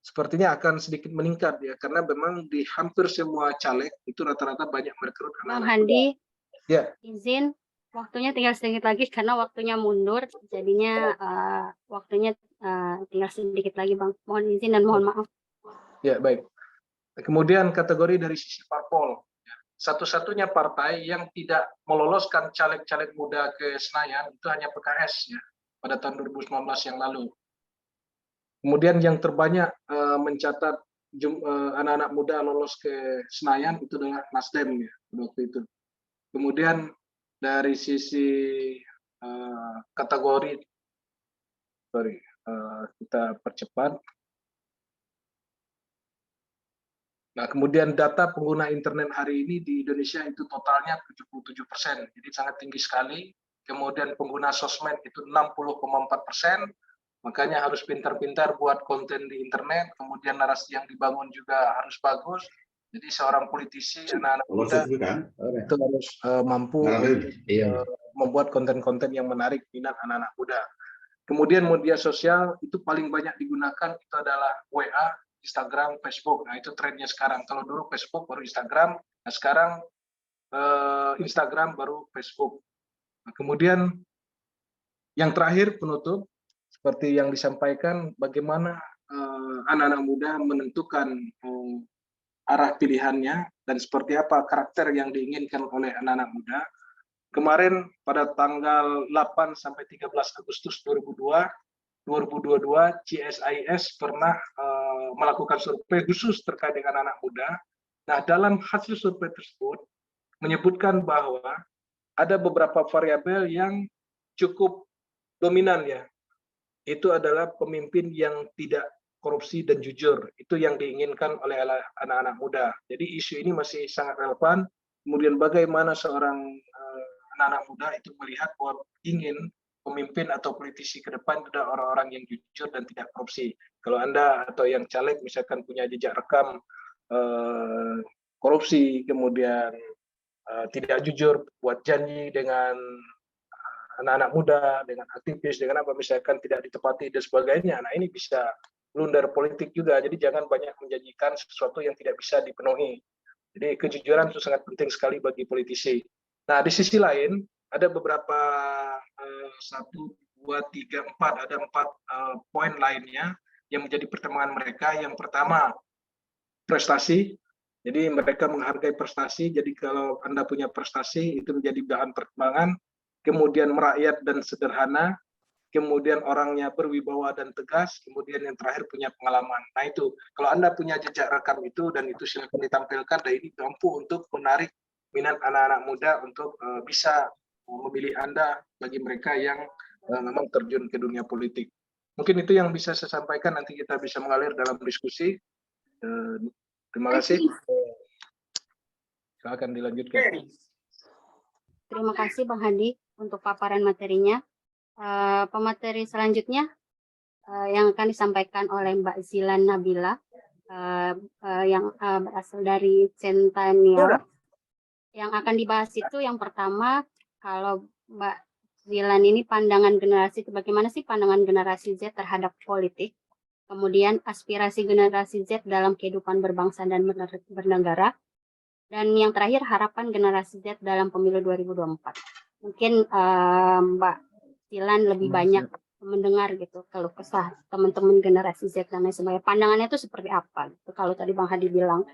sepertinya akan sedikit meningkat ya, karena memang di hampir semua caleg itu rata-rata banyak merekrut Bang anak-anak muda. Hadi, Ya, izin waktunya tinggal sedikit lagi karena waktunya mundur, jadinya waktunya tinggal sedikit lagi, Bang. Mohon izin dan mohon maaf. ya baik. Kemudian kategori dari sisi parpol, satu-satunya partai yang tidak meloloskan caleg-caleg muda ke Senayan itu hanya PKS ya pada tahun 2019 yang lalu. Kemudian yang terbanyak mencatat anak-anak muda lolos ke Senayan itu adalah Nasdem ya waktu itu. Kemudian dari sisi kategori, kita percepat. Nah, kemudian data pengguna internet hari ini di Indonesia itu totalnya 77%, jadi sangat tinggi sekali. Kemudian pengguna sosmed itu 60,4%, makanya harus pintar-pintar buat konten di internet, kemudian narasi yang dibangun juga harus bagus. Jadi seorang politisi, anak-anak muda itu harus mampu membuat konten-konten yang menarik minat anak-anak muda. Kemudian media sosial itu paling banyak digunakan itu adalah WA, Instagram, Facebook. Nah, itu trennya sekarang. Kalau dulu Facebook baru Instagram, nah sekarang Instagram baru Facebook. Nah, kemudian yang terakhir penutup, seperti yang disampaikan, bagaimana anak-anak muda menentukan arah pilihannya dan seperti apa karakter yang diinginkan oleh anak-anak muda. Kemarin pada tanggal 8 sampai 13 Agustus 2022, CSIS pernah melakukan survei khusus terkait dengan anak muda. Nah, dalam hasil survei tersebut menyebutkan bahwa ada beberapa variabel yang cukup dominan ya. Itu adalah pemimpin yang tidak korupsi dan jujur. Itu yang diinginkan oleh anak-anak muda. Jadi isu ini masih sangat relevan. Kemudian bagaimana seorang anak-anak muda itu melihat bahwa ingin pemimpin atau politisi ke depan adalah orang-orang yang jujur dan tidak korupsi. Kalau Anda atau yang caleg misalkan punya jejak rekam korupsi, kemudian tidak jujur, buat janji dengan anak-anak muda, dengan aktivis, dengan apa misalkan tidak ditepati dan sebagainya. Nah, ini bisa blunder politik juga. Jadi jangan banyak menjanjikan sesuatu yang tidak bisa dipenuhi. Jadi kejujuran itu sangat penting sekali bagi politisi. Nah, di sisi lain ada beberapa 1, 2, 3, 4, ada 4 poin lainnya yang menjadi pertimbangan mereka. Yang pertama, prestasi. Jadi mereka menghargai prestasi. Jadi kalau Anda punya prestasi itu menjadi bahan pertimbangan. Kemudian merakyat dan sederhana. Kemudian orangnya berwibawa dan tegas, kemudian yang terakhir punya pengalaman. Nah itu, kalau Anda punya jejak rekam itu dan itu silakan ditampilkan, dan ini mampu untuk menarik minat anak-anak muda untuk bisa memilih Anda bagi mereka yang memang terjun ke dunia politik. Mungkin itu yang bisa saya sampaikan, nanti kita bisa mengalir dalam diskusi. Terima kasih. Silakan dilanjutkan. Terima kasih Bang Hadi untuk paparan materinya. Pemateri selanjutnya yang akan disampaikan oleh Mbak Zilan Nabila yang berasal dari Centennial. Yang akan dibahas itu yang pertama, kalau Mbak Zilan ini pandangan generasi, bagaimana sih pandangan generasi Z terhadap politik, kemudian aspirasi generasi Z dalam kehidupan berbangsa dan bernegara, dan yang terakhir harapan generasi Z dalam pemilu 2024. Mungkin Mbak Zilan lebih banyak mendengar gitu kalau kesah teman-teman generasi Z dan lain sebagainya, pandangannya itu seperti apa gitu. Kalau tadi Bang Hadi bilang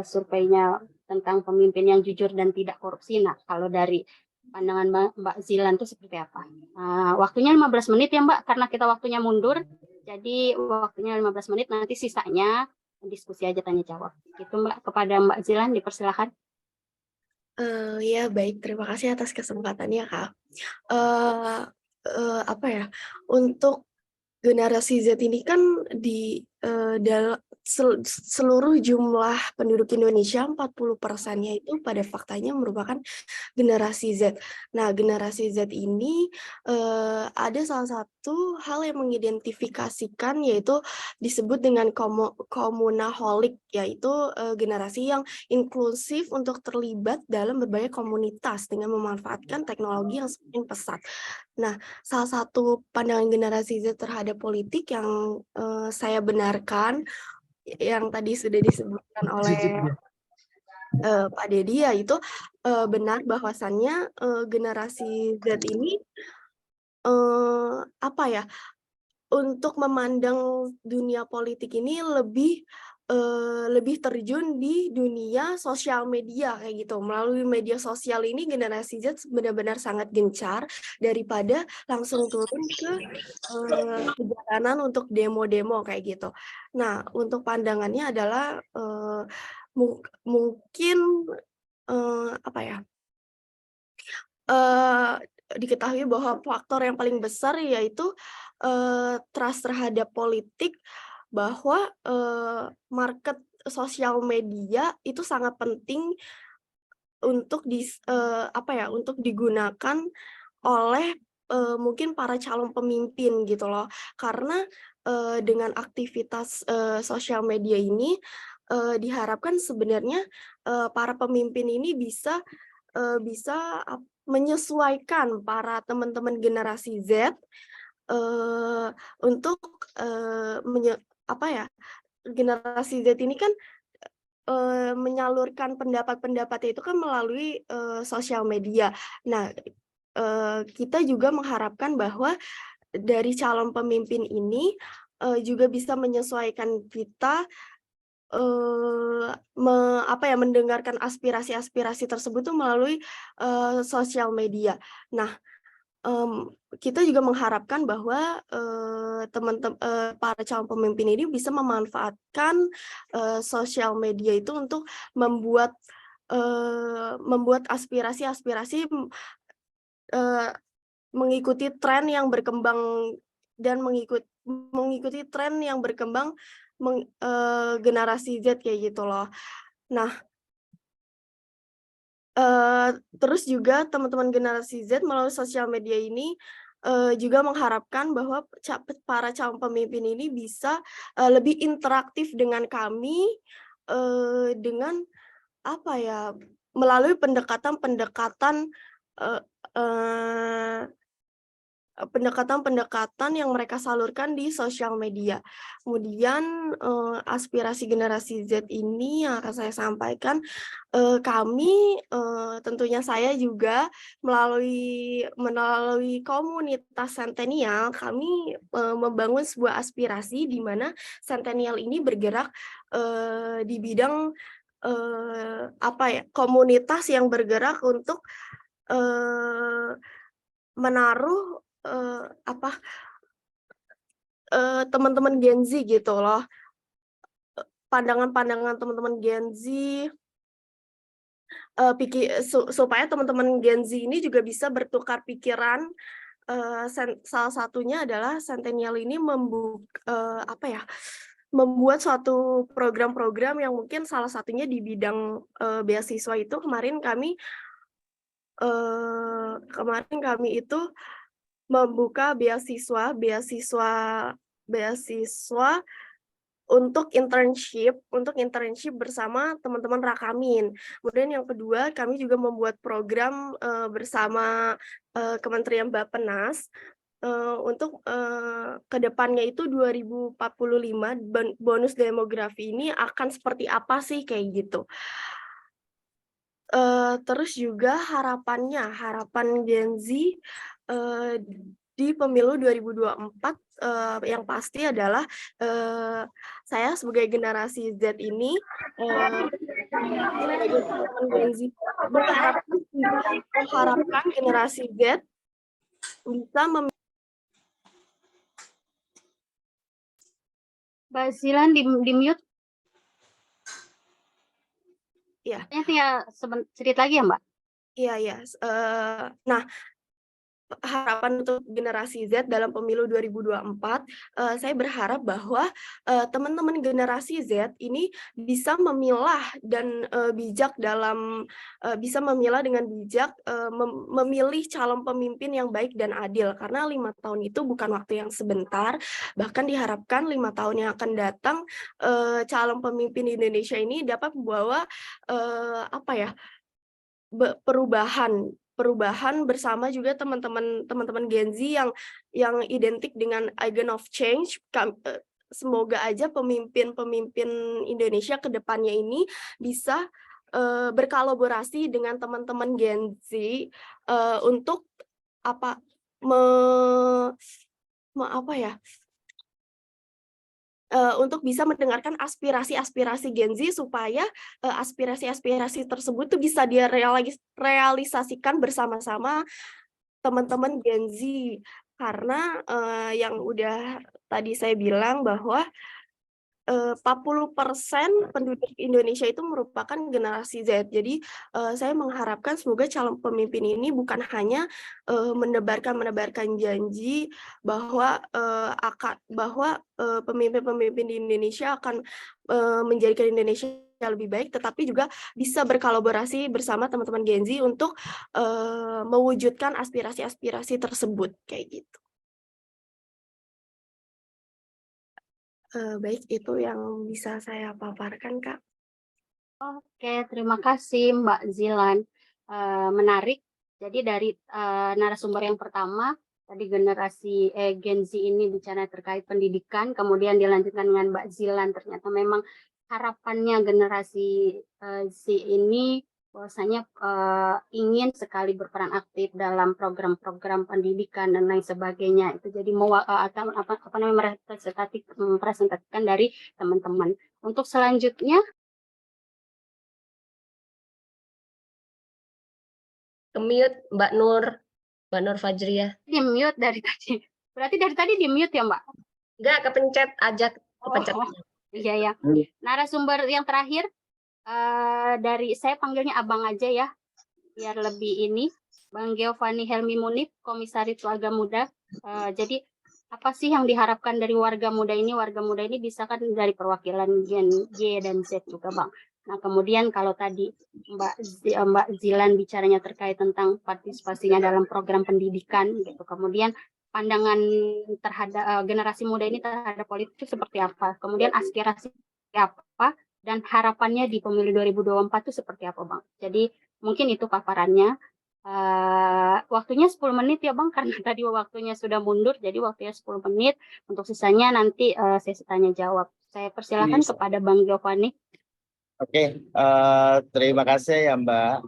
surveinya tentang pemimpin yang jujur dan tidak korupsi, nah kalau dari pandangan Mbak Zilan itu seperti apa? Waktunya 15 menit ya Mbak, karena kita waktunya mundur, jadi waktunya 15 menit, nanti sisanya diskusi aja tanya jawab gitu Mbak. Kepada Mbak Zilan dipersilakan. Ya baik, terima kasih atas kesempatannya Kak. Apa ya, untuk generasi Z ini kan di seluruh jumlah penduduk Indonesia 40%-nya itu pada faktanya merupakan generasi Z. Nah, generasi Z ini ada salah satu hal yang mengidentifikasikan, yaitu disebut dengan komunaholic, yaitu generasi yang inklusif untuk terlibat dalam berbagai komunitas dengan memanfaatkan teknologi yang semakin pesat. Nah, salah satu pandangan generasi Z terhadap politik yang saya benarkan, yang tadi sudah disebutkan oleh Pak Dedi, yaitu benar bahwasannya generasi Z ini apa ya, untuk memandang dunia politik ini lebih terjun di dunia sosial media kayak gitu. Melalui media sosial ini generasi Z benar-benar sangat gencar daripada langsung turun ke jalanan untuk demo-demo kayak gitu. Nah, untuk pandangannya adalah mungkin apa ya? Diketahui bahwa faktor yang paling besar yaitu trust terhadap politik, bahwa market sosial media itu sangat penting untuk untuk digunakan oleh mungkin para calon pemimpin gitu loh. Karena dengan aktivitas sosial media ini diharapkan sebenarnya para pemimpin ini bisa menyesuaikan para teman-teman generasi Z untuk generasi Z ini kan menyalurkan pendapat-pendapatnya itu kan melalui sosial media. Nah, kita juga mengharapkan bahwa dari calon pemimpin ini juga bisa menyesuaikan kita mendengarkan aspirasi-aspirasi tersebut tuh melalui sosial media. Nah, kita juga mengharapkan bahwa para calon pemimpin ini bisa memanfaatkan sosial media itu untuk membuat aspirasi-aspirasi mengikuti tren yang berkembang dan mengikuti tren yang berkembang generasi Z kayak gitu loh. Nah, terus juga teman-teman generasi Z melalui sosial media ini juga mengharapkan bahwa para calon pemimpin ini bisa lebih interaktif dengan kami dengan melalui pendekatan-pendekatan yang mereka salurkan di sosial media. Kemudian aspirasi generasi Z ini yang akan saya sampaikan, kami tentunya saya juga melalui komunitas Centennial, kami membangun sebuah aspirasi di mana Centennial ini bergerak di bidang komunitas yang bergerak untuk menaruh teman-teman Gen Z gitu loh, pandangan-pandangan teman-teman Gen Z, supaya teman-teman Gen Z ini juga bisa bertukar pikiran. Salah satunya adalah Centennial ini membuat suatu program-program yang mungkin salah satunya di bidang beasiswa itu kemarin kami itu membuka beasiswa untuk internship bersama teman-teman Rakamin. Kemudian yang kedua, kami juga membuat program bersama Kementerian Bappenas untuk kedepannya itu 2045 bonus demografi ini akan seperti apa sih kayak gitu. Terus juga harapan Gen Z di pemilu 2024 yang pasti adalah saya sebagai generasi Z ini sebagai teman Gen Z mengharapkan generasi Z bisa Mbak Zilan di mute. Iya. Sedikit lagi ya, Mbak? Iya. Nah, harapan untuk generasi Z dalam pemilu 2024, saya berharap bahwa teman-teman generasi Z ini bisa memilah dan bijak bisa memilah dengan bijak memilih calon pemimpin yang baik dan adil, karena 5 tahun itu bukan waktu yang sebentar. Bahkan diharapkan 5 tahun yang akan datang calon pemimpin Indonesia ini dapat membawa perubahan bersama juga teman-teman Gen Z yang identik dengan agent of change. Semoga aja pemimpin Indonesia ke depannya ini bisa berkolaborasi dengan teman-teman Gen Z untuk untuk bisa mendengarkan aspirasi-aspirasi Gen Z supaya aspirasi-aspirasi tersebut tuh bisa direalisasikan bersama-sama teman-teman Gen Z. Karena yang udah tadi saya bilang bahwa 40% penduduk Indonesia itu merupakan generasi Z. Jadi, saya mengharapkan semoga calon pemimpin ini bukan hanya, menebarkan janji bahwa, pemimpin-pemimpin di Indonesia akan, menjadikan Indonesia lebih baik, tetapi juga bisa berkolaborasi bersama teman-teman Gen Z untuk, mewujudkan aspirasi-aspirasi tersebut, kayak gitu. Baik, itu yang bisa saya paparkan, Kak. Oke, terima kasih Mbak Zilan. Menarik. Jadi dari narasumber yang pertama, tadi generasi Gen Z ini bicara terkait pendidikan, kemudian dilanjutkan dengan Mbak Zilan. Ternyata memang harapannya generasi Z ini bahwasanya ingin sekali berperan aktif dalam program-program pendidikan dan lain sebagainya. Itu jadi merepresentasikan dari teman-teman. Untuk selanjutnya, Ke-mute Mbak Nur Fajriah. di-mute dari tadi. Berarti dari tadi di-mute ya, Mbak? Enggak, kepencet aja, kepencet. Iya ya. Narasumber yang terakhir dari saya panggilnya Abang aja ya, biar lebih ini. Bang Giovanni Helmi Munif, Komisaris Warga Muda. Jadi apa sih yang diharapkan dari warga muda ini? Warga muda ini bisa kan dari perwakilan Gen Y dan Z juga, Bang. Nah, kemudian kalau tadi Mbak Zilan bicaranya terkait tentang partisipasinya dalam program pendidikan gitu. Kemudian pandangan terhadap generasi muda ini terhadap politik itu seperti apa? Kemudian aspirasi seperti apa? Dan harapannya di pemilu 2024 itu seperti apa, Bang? Jadi mungkin itu paparannya. Waktunya 10 menit ya Bang, karena tadi waktunya sudah mundur, jadi waktunya 10 menit. Untuk sisanya nanti sesi tanya jawab. Saya persilakan kepada Bang Giovanni. Oke, terima kasih ya Mbak.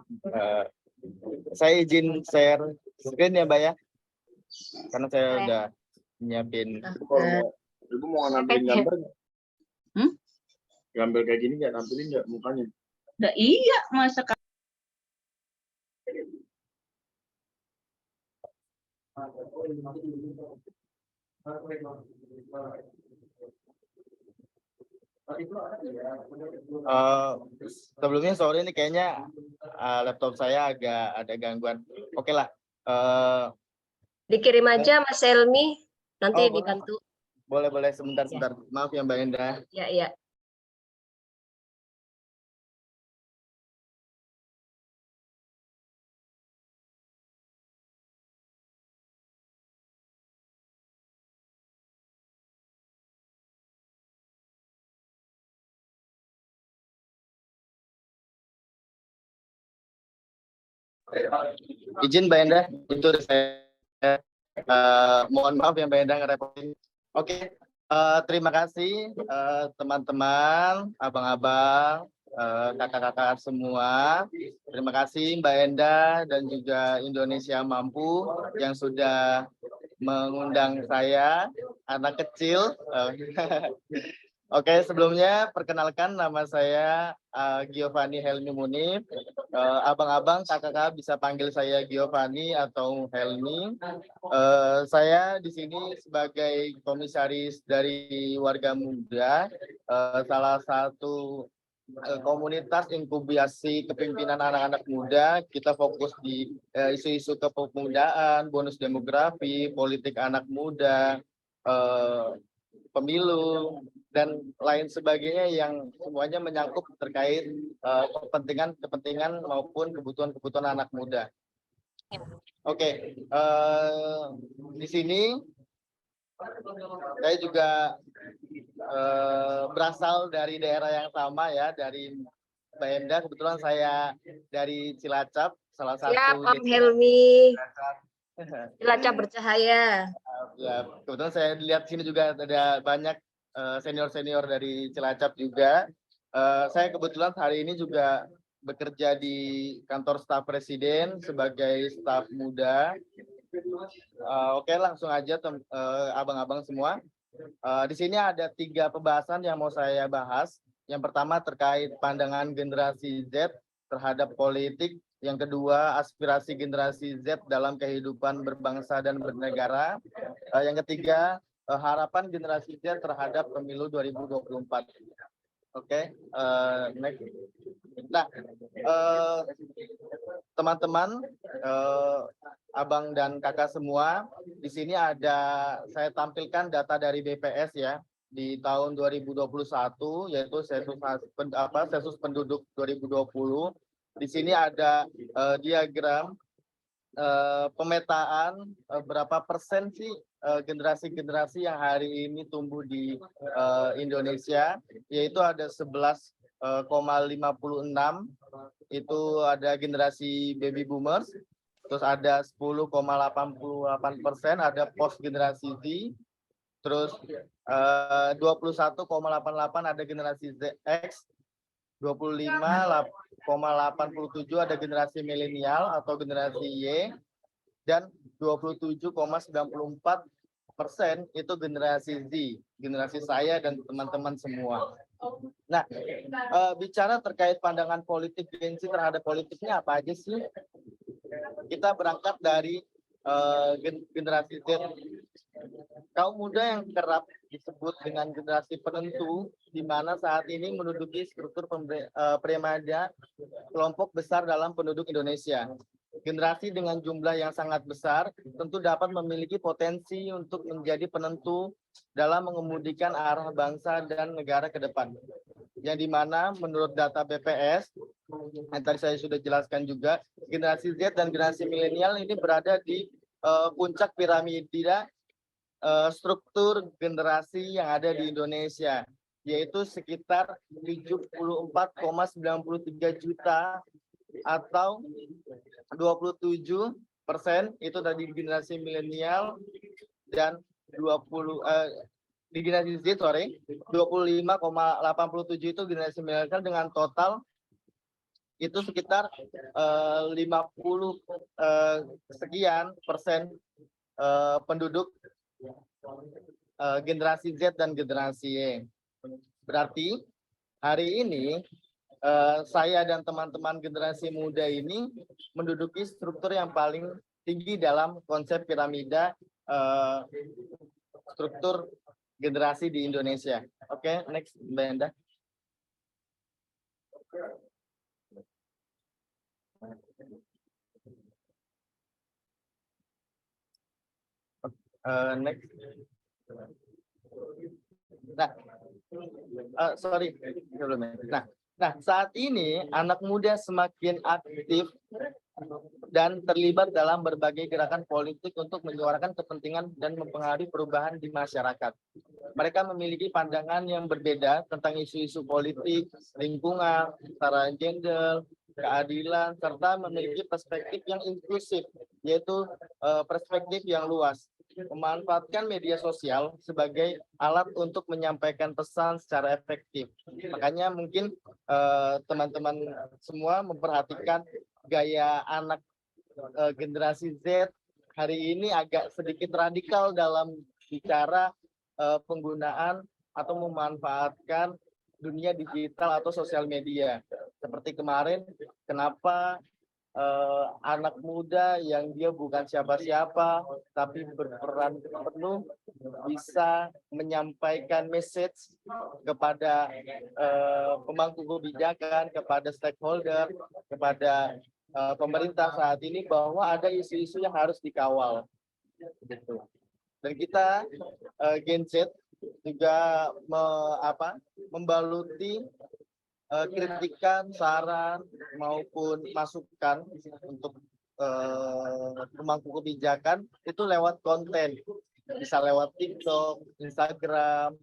Saya izin share screen ya Mbak ya, karena saya Boleh. udah nyiapin. Ibu mau ngambilin gambar nggak? Gambar kayak gini nggak, nampilin nggak mukanya? Udah iya, masa Sebelumnya sorry nih kayaknya laptop saya agak ada gangguan. Oke lah. Dikirim aja Mas Helmi, nanti Oh, boleh. dibantu. Boleh sebentar. Maaf ya Mbak Enda. Ya. Izin Mbak Enda, itu saya mohon maaf ya Mbak Enda ngerepotin. Oke, terima kasih teman-teman, abang-abang, kakak-kakak semua. Terima kasih Mbak Enda dan juga Indonesia Mampu yang sudah mengundang saya, anak kecil. Oke, sebelumnya perkenalkan nama saya Giovanni Helmi Munif. Abang-abang, kakak-kakak bisa panggil saya Giovanni atau Helmi. Saya di sini sebagai komisaris dari Warga Muda, salah satu komunitas inkubasi kepemimpinan anak-anak muda. Kita fokus di isu-isu kepemudaan, bonus demografi, politik anak muda, pemilu, dan lain sebagainya yang semuanya menyangkut terkait kepentingan maupun kebutuhan anak muda. Oke, di sini saya juga berasal dari daerah yang sama ya, dari Mbak Enda. Kebetulan saya dari Cilacap, salah satu. Siap Om Helmi. Cilacap bercahaya. Ya, kebetulan saya lihat sini juga ada banyak senior-senior dari Cilacap juga. Saya kebetulan hari ini juga bekerja di kantor staf presiden sebagai staf muda. Oke, langsung aja abang-abang semua. Di sini ada 3 pembahasan yang mau saya bahas. Yang pertama terkait pandangan generasi Z terhadap politik. Yang kedua, aspirasi generasi Z dalam kehidupan berbangsa dan bernegara. Yang ketiga, harapan generasi Z terhadap pemilu 2024. Oke, next. Nah, teman-teman, abang dan kakak semua, di sini saya tampilkan data dari BPS ya di tahun 2021, yaitu sensus penduduk 2020. Di sini ada diagram pemetaan berapa persen sih generasi-generasi yang hari ini tumbuh di Indonesia, yaitu ada 11,56, itu ada generasi baby boomers, terus ada 10,88% ada post generasi Z, terus 21,88 ada generasi X, 25,87 ada generasi milenial atau generasi Y, dan 27,94% itu generasi Z, generasi saya dan teman-teman semua. Nah, bicara terkait pandangan politik Gen Z terhadap politiknya apa aja sih? Kita berangkat dari generasi Z. Kaum muda yang kerap disebut dengan generasi penentu, di mana saat ini menduduki struktur premada kelompok besar dalam penduduk Indonesia. Generasi dengan jumlah yang sangat besar tentu dapat memiliki potensi untuk menjadi penentu dalam mengemudikan arah bangsa dan negara ke depan. Yang dimana menurut data BPS, yang tadi saya sudah jelaskan juga, generasi Z dan generasi milenial ini berada di puncak piramida struktur generasi yang ada di Indonesia, yaitu sekitar 74,93 juta atau 27% itu dari generasi milenial, dan di generasi Z 25,87 itu generasi milenial, dengan total itu sekitar 50 sekian persen penduduk generasi Z dan generasi Y. Berarti hari ini saya dan teman-teman generasi muda ini menduduki struktur yang paling tinggi dalam konsep piramida struktur generasi di Indonesia. Oke, next Mbak Enda. Next. Nah, sorry. Nah, saat ini anak muda semakin aktif dan terlibat dalam berbagai gerakan politik untuk menyuarakan kepentingan dan mempengaruhi perubahan di masyarakat. Mereka memiliki pandangan yang berbeda tentang isu-isu politik, lingkungan, setara gender, keadilan, serta memiliki perspektif yang inklusif, yaitu perspektif yang luas. Memanfaatkan media sosial sebagai alat untuk menyampaikan pesan secara efektif. Makanya mungkin teman-teman semua memperhatikan gaya anak generasi Z hari ini agak sedikit radikal dalam bicara penggunaan atau memanfaatkan dunia digital atau sosial media. Seperti kemarin, kenapa anak muda yang dia bukan siapa-siapa tapi berperan penuh bisa menyampaikan message kepada pemangku kebijakan, kepada stakeholder, kepada pemerintah saat ini bahwa ada isu-isu yang harus dikawal. Gitu. Dan kita Gen Z juga membaluti kritikan, saran maupun masukan untuk pemangku kebijakan itu lewat konten, bisa lewat TikTok, Instagram,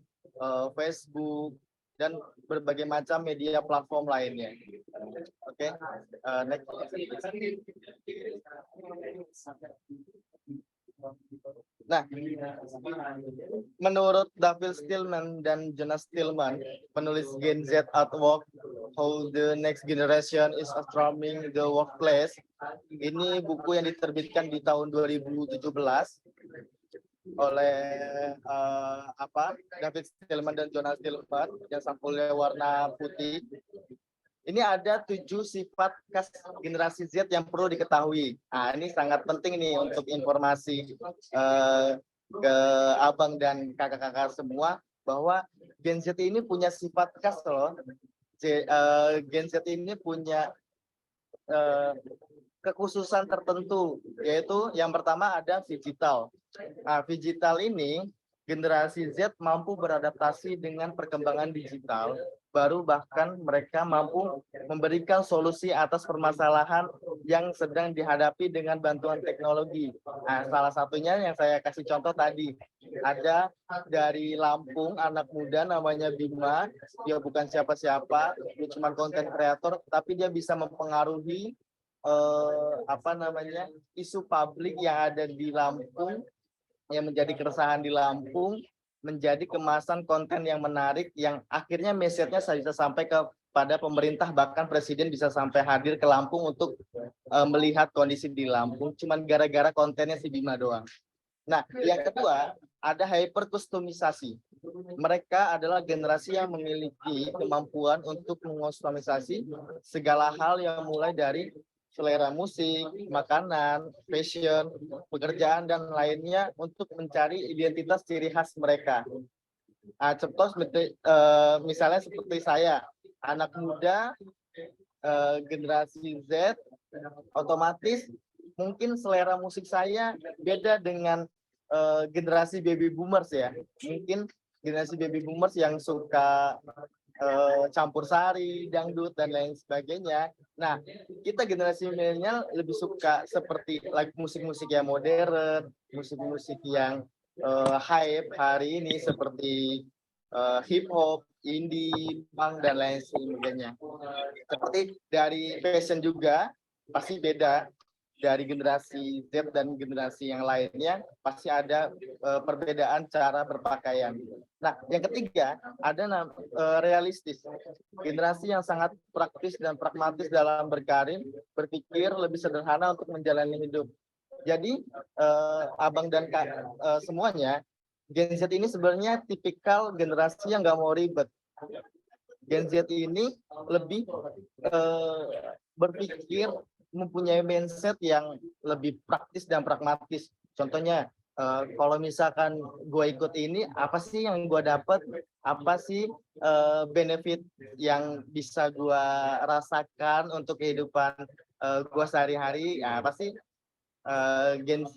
Facebook, dan berbagai macam media platform lainnya. Oke, next. Nah, menurut David Stillman dan Jonas Stillman, penulis Gen Z at Work, How the Next Generation is Transforming the Workplace, ini buku yang diterbitkan di tahun 2017 oleh David Stillman dan Jonas Stillman yang sampulnya warna putih. Ini ada 7 sifat khas generasi Z yang perlu diketahui. Nah, ini sangat penting nih untuk informasi ke abang dan kakak-kakak semua bahwa Gen Z ini punya sifat khas loh. Gen Z ini punya kekhususan tertentu, yaitu yang pertama ada digital. Nah, digital ini generasi Z mampu beradaptasi dengan perkembangan digital, baru bahkan mereka mampu memberikan solusi atas permasalahan yang sedang dihadapi dengan bantuan teknologi. Nah, salah satunya yang saya kasih contoh tadi, ada dari Lampung anak muda namanya Bima, dia bukan siapa-siapa, dia cuma konten kreator, tapi dia bisa mempengaruhi isu publik yang ada di Lampung, yang menjadi keresahan di Lampung, menjadi kemasan konten yang menarik, yang akhirnya message-nya bisa sampai kepada pemerintah, bahkan presiden bisa sampai hadir ke Lampung untuk melihat kondisi di Lampung, cuman gara-gara kontennya si Bima doang. Nah, yang kedua ada hyper kustomisasi. Mereka adalah generasi yang memiliki kemampuan untuk mengustomisasi segala hal yang mulai dari selera musik, makanan, fashion, pekerjaan, dan lainnya untuk mencari identitas ciri khas mereka. Nah, contoh misalnya seperti saya, anak muda, generasi Z, otomatis mungkin selera musik saya beda dengan generasi baby boomers ya. Mungkin generasi baby boomers yang suka campur sari, dangdut, dan lain sebagainya. Nah, kita generasi milenial lebih suka seperti musik-musik yang modern, musik-musik yang hype hari ini seperti hip hop, indie, punk, dan lain sebagainya. Seperti dari fashion juga pasti beda dari generasi Z dan generasi yang lainnya, pasti ada perbedaan cara berpakaian. Nah, yang ketiga ada realistis. Generasi yang sangat praktis dan pragmatis dalam berkarir, berpikir lebih sederhana untuk menjalani hidup. Jadi abang dan kak semuanya, Gen Z ini sebenarnya tipikal generasi yang nggak mau ribet. Gen Z ini lebih berpikir, mempunyai mindset yang lebih praktis dan pragmatis. Contohnya, kalau misalkan gue ikut ini, apa sih yang gue dapat? Apa sih benefit yang bisa gue rasakan untuk kehidupan gue sehari-hari? Ya, pasti Gen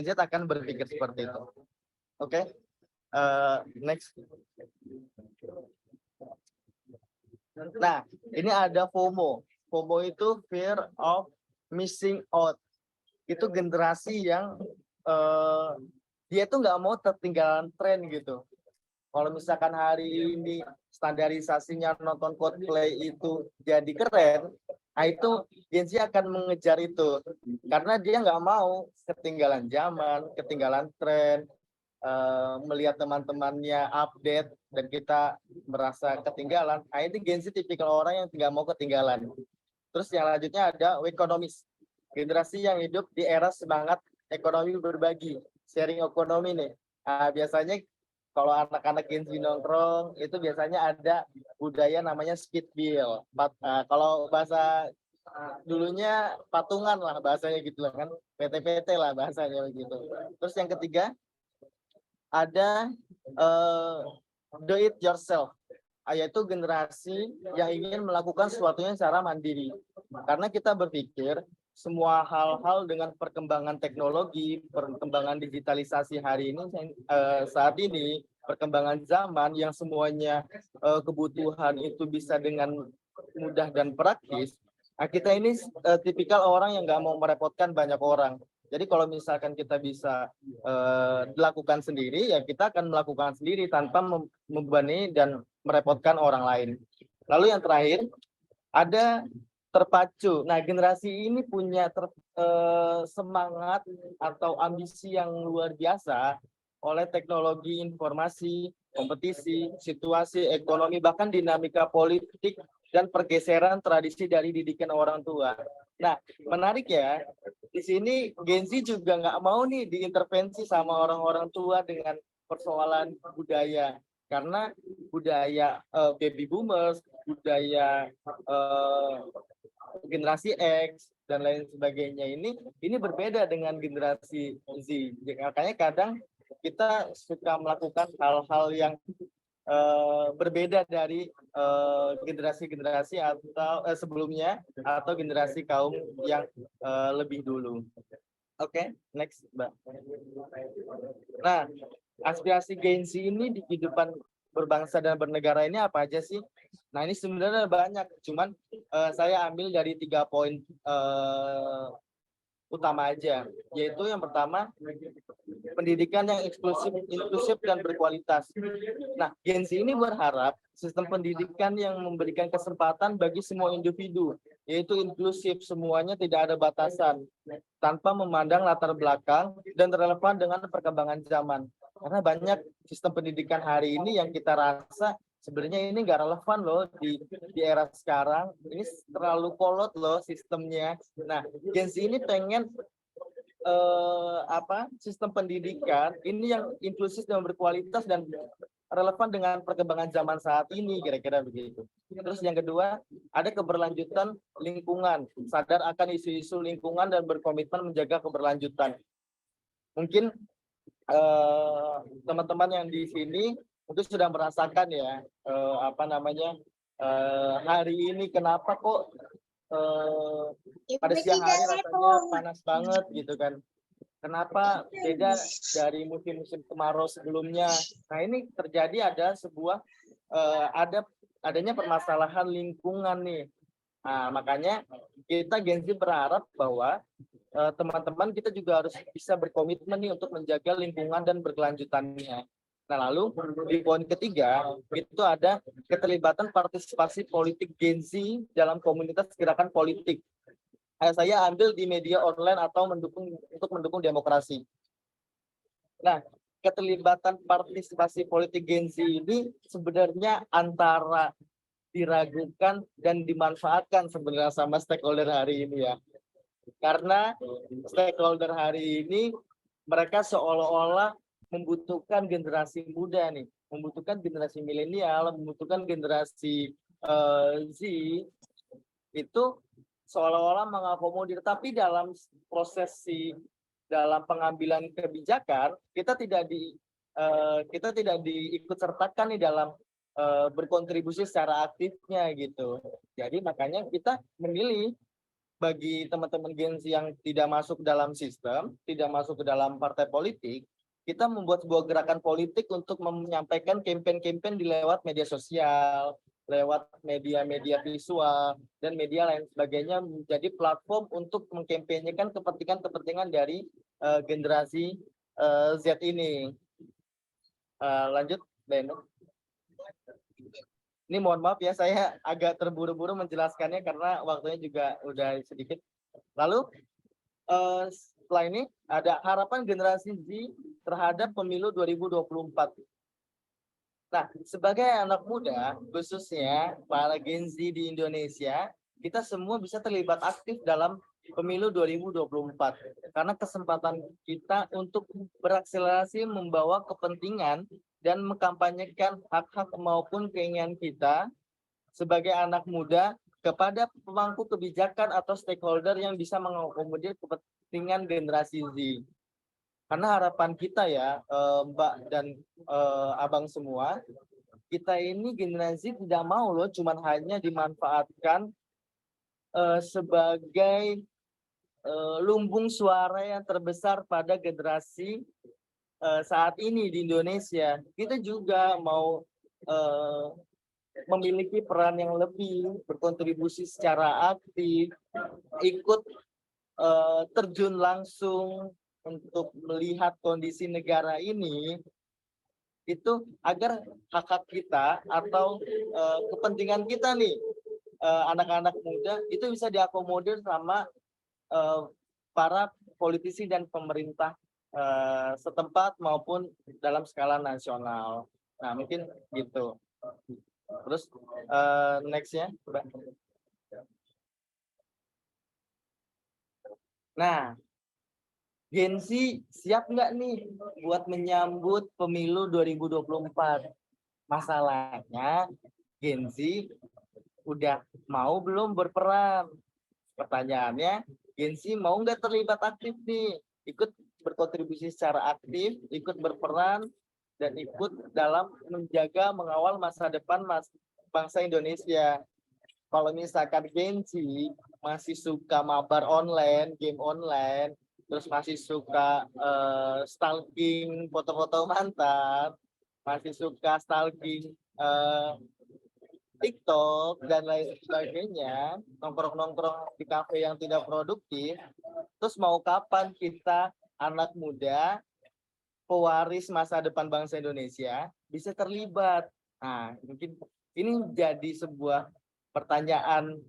Z akan berpikir seperti itu. Oke, next. Nah, ini ada FOMO. FOMO itu fear of missing out. Itu generasi yang dia tuh nggak mau ketinggalan tren gitu. Kalau misalkan hari ini standarisasinya nonton Coldplay itu jadi keren, nah itu Gen Z akan mengejar itu. Karena dia nggak mau ketinggalan zaman, ketinggalan tren, melihat teman-temannya update, dan kita merasa ketinggalan. Nah ini Gen Z tipikal orang yang nggak mau ketinggalan. Terus yang lanjutnya ada ekonomis. Generasi yang hidup di era semangat ekonomi berbagi, sharing ekonomi nih. Biasanya kalau anak-anak Gen Z nongkrong, itu biasanya ada budaya namanya speed bill. Kalau bahasa dulunya patungan lah bahasanya gitu lah kan, PT-PT lah bahasanya begitu. Terus yang ketiga, ada do it yourself, yaitu generasi yang ingin melakukan sesuatunya secara mandiri. Karena kita berpikir semua hal-hal dengan perkembangan teknologi, perkembangan digitalisasi hari ini, saat ini, perkembangan zaman yang semuanya kebutuhan itu bisa dengan mudah dan praktis. Nah, kita ini tipikal orang yang nggak mau merepotkan banyak orang. Jadi kalau misalkan kita bisa dilakukan sendiri, ya kita akan melakukan sendiri tanpa membebani dan merepotkan orang lain. Lalu yang terakhir, ada terpacu. Nah, generasi ini punya semangat atau ambisi yang luar biasa oleh teknologi informasi, kompetisi, situasi ekonomi, bahkan dinamika politik dan pergeseran tradisi dari didikan orang tua. Nah, menarik ya, di sini Gen Z juga nggak mau nih diintervensi sama orang-orang tua dengan persoalan budaya. Karena budaya baby boomers, budaya generasi X, dan lain sebagainya ini berbeda dengan generasi Z. Makanya kadang kita suka melakukan hal-hal yang berbeda dari generasi-generasi atau sebelumnya atau generasi kaum yang lebih dulu. Oke, next, Mbak. Nah, aspirasi Gen Z ini di kehidupan berbangsa dan bernegara ini apa aja sih? Nah, ini sebenarnya banyak, cuman saya ambil dari 3 poin utama aja, yaitu yang pertama pendidikan yang inklusif dan berkualitas. Nah, Gen Z ini berharap sistem pendidikan yang memberikan kesempatan bagi semua individu, yaitu inklusif, semuanya tidak ada batasan, tanpa memandang latar belakang dan relevan dengan perkembangan zaman. Karena banyak sistem pendidikan hari ini yang kita rasa sebenarnya ini nggak relevan loh di era sekarang. Ini terlalu kolot loh sistemnya. Nah, Gen Z ini pengen sistem pendidikan ini yang inklusif dan berkualitas dan relevan dengan perkembangan zaman saat ini, kira-kira begitu. Terus yang kedua, ada keberlanjutan lingkungan, sadar akan isu-isu lingkungan dan berkomitmen menjaga keberlanjutan. Mungkin teman-teman yang di sini mungkin sudah merasakan ya hari ini kenapa kok pada siang hari rasanya panas banget gitu kan. Kenapa beda dari musim-musim kemarau sebelumnya? Nah, ini terjadi ada sebuah adanya permasalahan lingkungan nih. Nah, makanya kita Gen Z berharap bahwa teman-teman kita juga harus bisa berkomitmen nih untuk menjaga lingkungan dan berkelanjutannya. Nah, lalu di poin ketiga itu ada keterlibatan partisipasi politik Gen Z dalam komunitas gerakan politik. Saya ambil di media online atau untuk mendukung demokrasi. Nah, keterlibatan partisipasi politik Gen Z ini sebenarnya antara diragukan dan dimanfaatkan sebenarnya sama stakeholder hari ini ya. Karena stakeholder hari ini mereka seolah-olah membutuhkan generasi muda nih, membutuhkan generasi milenial, membutuhkan generasi Z itu seolah-olah mengakomodir, tapi dalam dalam pengambilan kebijakan kita tidak diikut sertakan nih dalam berkontribusi secara aktifnya gitu. Jadi makanya kita memilih bagi teman-teman Gen Z yang tidak masuk dalam sistem, tidak masuk ke dalam partai politik, kita membuat sebuah gerakan politik untuk menyampaikan kampanye-kampanye di lewat media sosial, lewat media-media visual dan media lain sebagainya, menjadi platform untuk mengkampanyekan kepentingan-kepentingan dari generasi Z ini. Lanjut, Beno. Ini mohon maaf ya, saya agak terburu-buru menjelaskannya karena waktunya juga udah sedikit. Lalu setelah ini ada harapan generasi Z terhadap pemilu 2024. Nah, sebagai anak muda, khususnya para Gen Z di Indonesia, kita semua bisa terlibat aktif dalam pemilu 2024. Karena kesempatan kita untuk berakselerasi membawa kepentingan dan mengkampanyekan hak-hak maupun keinginan kita sebagai anak muda kepada pemangku kebijakan atau stakeholder yang bisa mengakomodir kepentingan generasi Z. Karena harapan kita ya, Mbak dan Abang semua, kita ini generasi tidak mau loh cuman hanya dimanfaatkan sebagai lumbung suara yang terbesar pada generasi saat ini di Indonesia. Kita juga mau memiliki peran yang lebih, berkontribusi secara aktif, ikut terjun langsung untuk melihat kondisi negara ini, itu agar hak-hak kita atau kepentingan kita nih, anak-anak muda itu bisa diakomodir sama para politisi dan pemerintah setempat maupun dalam skala nasional. Nah, mungkin gitu. Terus next-nya, Mbak. Nah, Gen Z siap nggak nih buat menyambut pemilu 2024? Masalahnya Gen Z udah mau belum berperan? Pertanyaannya, Gen Z mau nggak terlibat aktif nih, ikut berkontribusi secara aktif, ikut berperan, dan ikut dalam menjaga mengawal masa depan bangsa Indonesia. Kalau misalkan Gen Z masih suka mabar online, game online, terus masih suka stalking foto-foto mantan, masih suka stalking TikTok dan lain sebagainya, nongkrong-nongkrong di kafe yang tidak produktif, terus mau kapan kita anak muda pewaris masa depan bangsa Indonesia bisa terlibat? Nah, mungkin ini jadi sebuah pertanyaan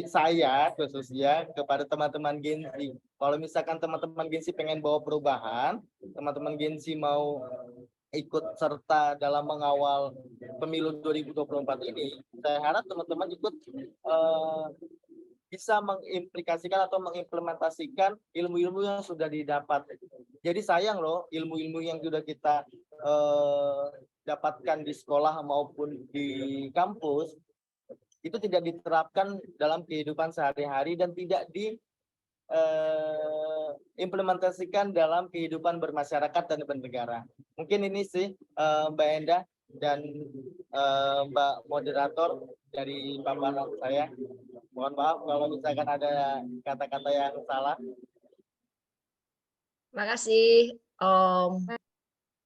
saya khususnya kepada teman-teman Gen Z. Kalau misalkan teman-teman Gen Z pengen bawa perubahan, teman-teman Gen Z mau ikut serta dalam mengawal pemilu 2024 ini, saya harap teman-teman ikut bisa mengimplikasikan atau mengimplementasikan ilmu-ilmu yang sudah didapat. Jadi sayang loh, ilmu-ilmu yang sudah kita dapatkan di sekolah maupun di kampus itu tidak diterapkan dalam kehidupan sehari-hari dan tidak diimplementasikan dalam kehidupan bermasyarakat dan bernegara. Mungkin ini sih Mbak Endah dan Mbak Moderator dari paparan saya. Mohon maaf kalau misalkan ada kata-kata yang salah. Makasih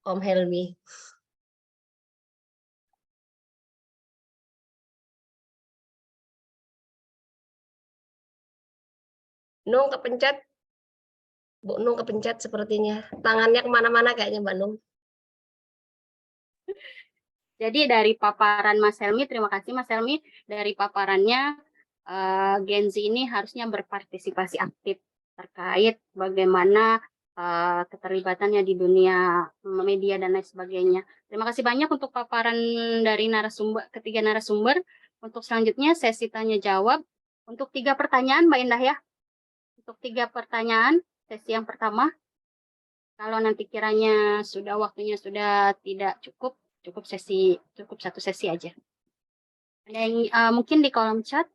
Om Helmi. Nung kepencet. Bu Nung kepencet sepertinya. Tangannya kemana-mana kayaknya Mbak Nung. Jadi dari paparan Mas Helmi, terima kasih Mas Helmi. Dari paparannya, Gen Z ini harusnya berpartisipasi aktif terkait bagaimana keterlibatannya di dunia media dan lain sebagainya. Terima kasih banyak untuk paparan dari ketiga narasumber. Untuk selanjutnya sesi tanya jawab. Untuk 3 pertanyaan Mbak Indah ya. Untuk 3 pertanyaan, sesi yang pertama. Kalau nanti kiranya waktunya sudah tidak cukup satu sesi aja. Ada yang mungkin di kolom chat.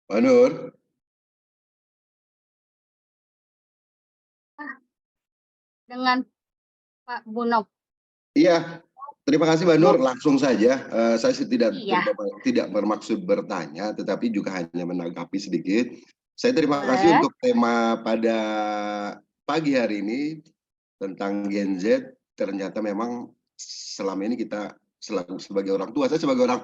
Pak Nur. Dengan Pak Bunov. Iya, terima kasih Mbak Nur. Langsung saja, saya tidak bermaksud bertanya, tetapi juga hanya menanggapi sedikit. Saya terima kasih untuk tema pada pagi hari ini tentang Gen Z. Ternyata memang selama ini kita sebagai orang tua, saya sebagai orang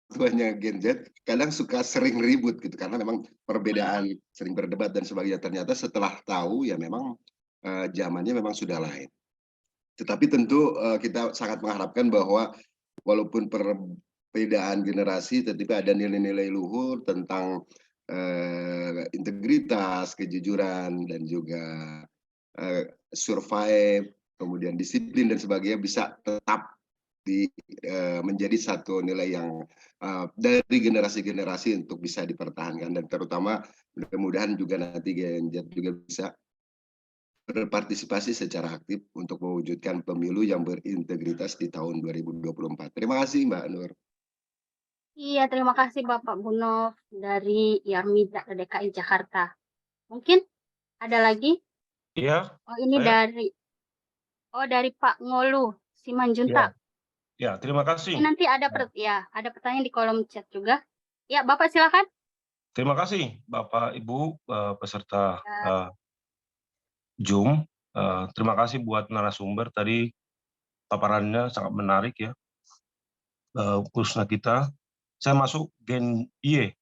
tuanya Gen Z kadang suka sering ribut gitu karena memang perbedaan, sering berdebat dan sebagainya. Ternyata setelah tahu ya memang zamannya memang sudah lain. Tetapi tentu kita sangat mengharapkan bahwa walaupun perbedaan generasi, tetapi ada nilai-nilai luhur tentang integritas, kejujuran, dan juga survive, kemudian disiplin dan sebagainya bisa tetap menjadi satu nilai yang dari generasi-generasi untuk bisa dipertahankan, dan terutama mudah-mudahan juga nanti Gen Z juga bisa berpartisipasi secara aktif untuk mewujudkan pemilu yang berintegritas di tahun 2024. Terima kasih Mbak Nur. Iya, terima kasih Bapak Bunov dari YARMI DKI Jakarta. Mungkin ada lagi? Iya. Oh, ini dari Pak Ngolu Simanjuntak. Ya, terima kasih. Ini nanti ada pertanyaan di kolom chat juga. Ya, Bapak silakan. Terima kasih Bapak Ibu peserta Zoom. Terima kasih buat narasumber tadi, paparannya sangat menarik ya. Khususnya kita, saya masuk Gen Y,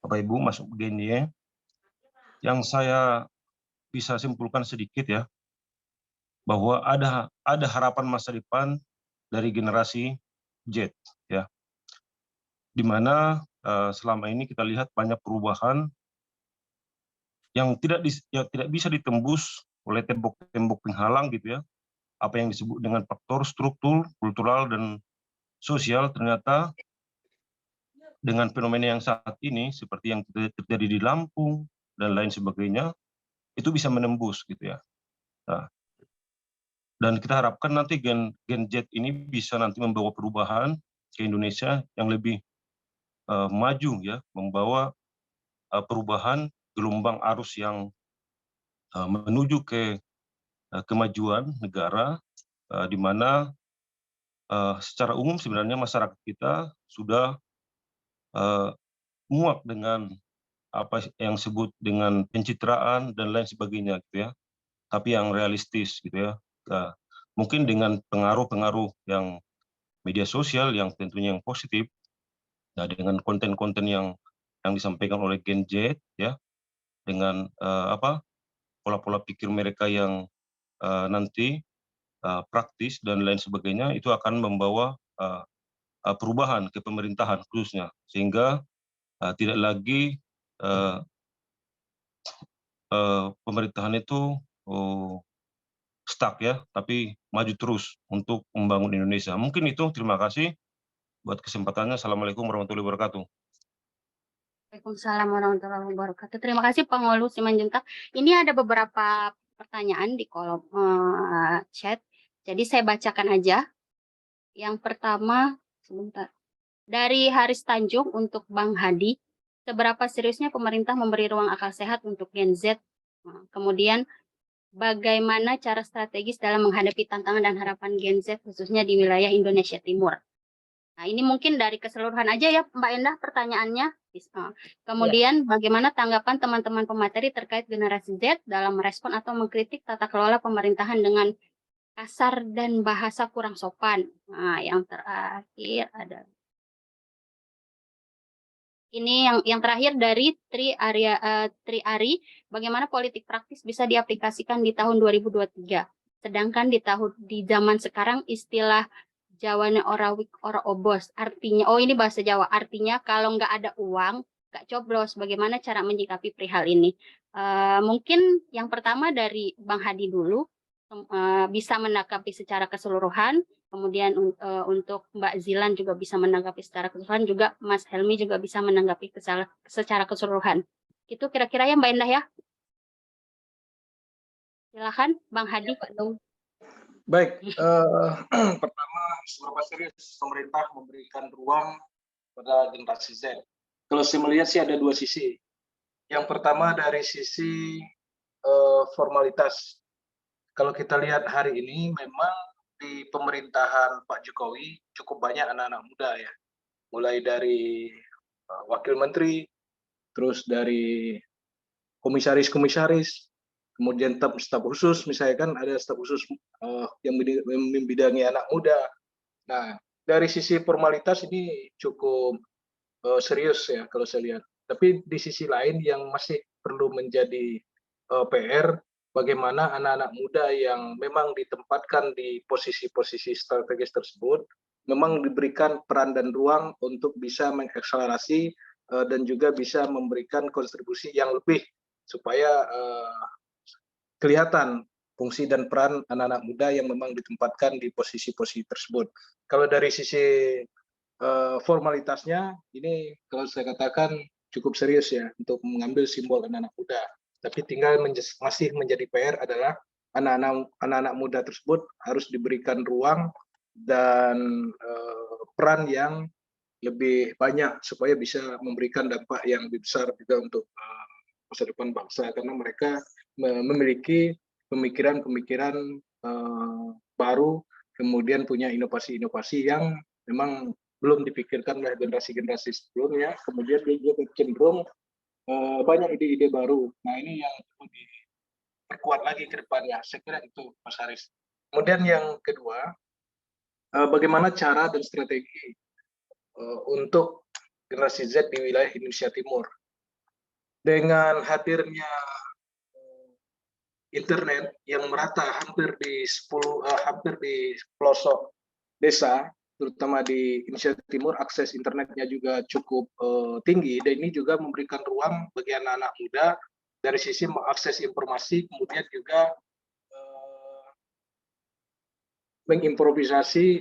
Bapak Ibu masuk Gen Y. Yang saya bisa simpulkan sedikit ya, bahwa ada harapan masa depan dari generasi Z ya, di mana selama ini kita lihat banyak perubahan yang tidak bisa ditembus oleh tembok-tembok penghalang gitu ya. Apa yang disebut dengan faktor struktur, kultural, dan sosial ternyata dengan fenomena yang saat ini seperti yang terjadi di Lampung dan lain sebagainya itu bisa menembus gitu ya. Nah, dan kita harapkan nanti Gen Z ini bisa nanti membawa perubahan ke Indonesia yang lebih maju ya, membawa perubahan gelombang arus yang menuju ke kemajuan negara, di mana secara umum sebenarnya masyarakat kita sudah muak dengan apa yang disebut dengan pencitraan dan lain sebagainya gitu ya, tapi yang realistis gitu ya. Mungkin dengan pengaruh-pengaruh yang media sosial yang tentunya yang positif, nah dengan konten-konten yang disampaikan oleh Gen Z ya, dengan pola-pola pikir mereka yang nanti praktis dan lain sebagainya, itu akan membawa perubahan ke pemerintahan khususnya, sehingga tidak lagi pemerintahan itu stuck ya, tapi maju terus untuk membangun Indonesia. Mungkin itu, terima kasih buat kesempatannya. Assalamualaikum warahmatullahi wabarakatuh. Waalaikumsalam warahmatullahi wabarakatuh. Terima kasih Pengolu Simanjuntak. Ini ada beberapa pertanyaan di kolom chat, jadi saya bacakan aja. Yang pertama, sebentar. Dari Haris Tanjung untuk Bang Hadi, seberapa seriusnya pemerintah memberi ruang akal sehat untuk Gen Z? Kemudian, bagaimana cara strategis dalam menghadapi tantangan dan harapan Gen Z khususnya di wilayah Indonesia Timur? Nah, ini mungkin dari keseluruhan aja ya Mbak Endah pertanyaannya. Kemudian bagaimana tanggapan teman-teman pemateri terkait generasi Z dalam merespon atau mengkritik tata kelola pemerintahan dengan kasar dan bahasa kurang sopan? Nah, yang terakhir ada ini yang terakhir dari Tri Ari, bagaimana politik praktis bisa diaplikasikan di tahun 2023? Sedangkan di zaman sekarang istilah Jawane orawik ora obos, artinya, oh ini bahasa Jawa, artinya kalau nggak ada uang, nggak coblos. Bagaimana cara menyikapi perihal ini? Mungkin yang pertama dari Bang Hadi dulu, bisa menanggapi secara keseluruhan. Kemudian untuk Mbak Zilan juga bisa menanggapi secara keseluruhan, juga Mas Helmi juga bisa menanggapi secara keseluruhan. Itu kira-kira ya Mbak Endah ya. Silakan Bang Hadi. Baik, pertama seberapa serius pemerintah memberikan ruang pada generasi Z? Kalau saya melihat sih ada dua sisi. Yang pertama dari sisi formalitas. Kalau kita lihat hari ini memang di pemerintahan Pak Jokowi cukup banyak anak-anak muda ya, mulai dari wakil menteri, terus dari komisaris, kemudian staf khusus, misalnya kan ada staf khusus yang membidangi anak muda. Nah, dari sisi formalitas ini cukup serius ya kalau saya lihat. Tapi di sisi lain yang masih perlu menjadi PR, bagaimana anak-anak muda yang memang ditempatkan di posisi-posisi strategis tersebut memang diberikan peran dan ruang untuk bisa mengakselerasi dan juga bisa memberikan kontribusi yang lebih supaya kelihatan fungsi dan peran anak-anak muda yang memang ditempatkan di posisi-posisi tersebut. Kalau dari sisi formalitasnya ini kalau saya katakan cukup serius ya untuk mengambil simbol anak-anak muda. Tapi tinggal masih menjadi PR adalah anak-anak muda tersebut harus diberikan ruang dan peran yang lebih banyak supaya bisa memberikan dampak yang lebih besar juga untuk masa depan bangsa, karena mereka memiliki pemikiran-pemikiran baru, kemudian punya inovasi-inovasi yang memang belum dipikirkan oleh generasi-generasi sebelumnya, kemudian dia juga cenderung banyak ide-ide baru. Nah ini yang perlu diperkuat lagi ke depannya. Saya kira itu Mas Haris. Kemudian yang kedua, bagaimana cara dan strategi untuk generasi Z di wilayah Indonesia Timur. Dengan hadirnya internet yang merata hampir di pelosok desa, terutama di Indonesia Timur, akses internetnya juga cukup tinggi, dan ini juga memberikan ruang bagi anak-anak muda dari sisi mengakses informasi, kemudian juga mengimprovisasi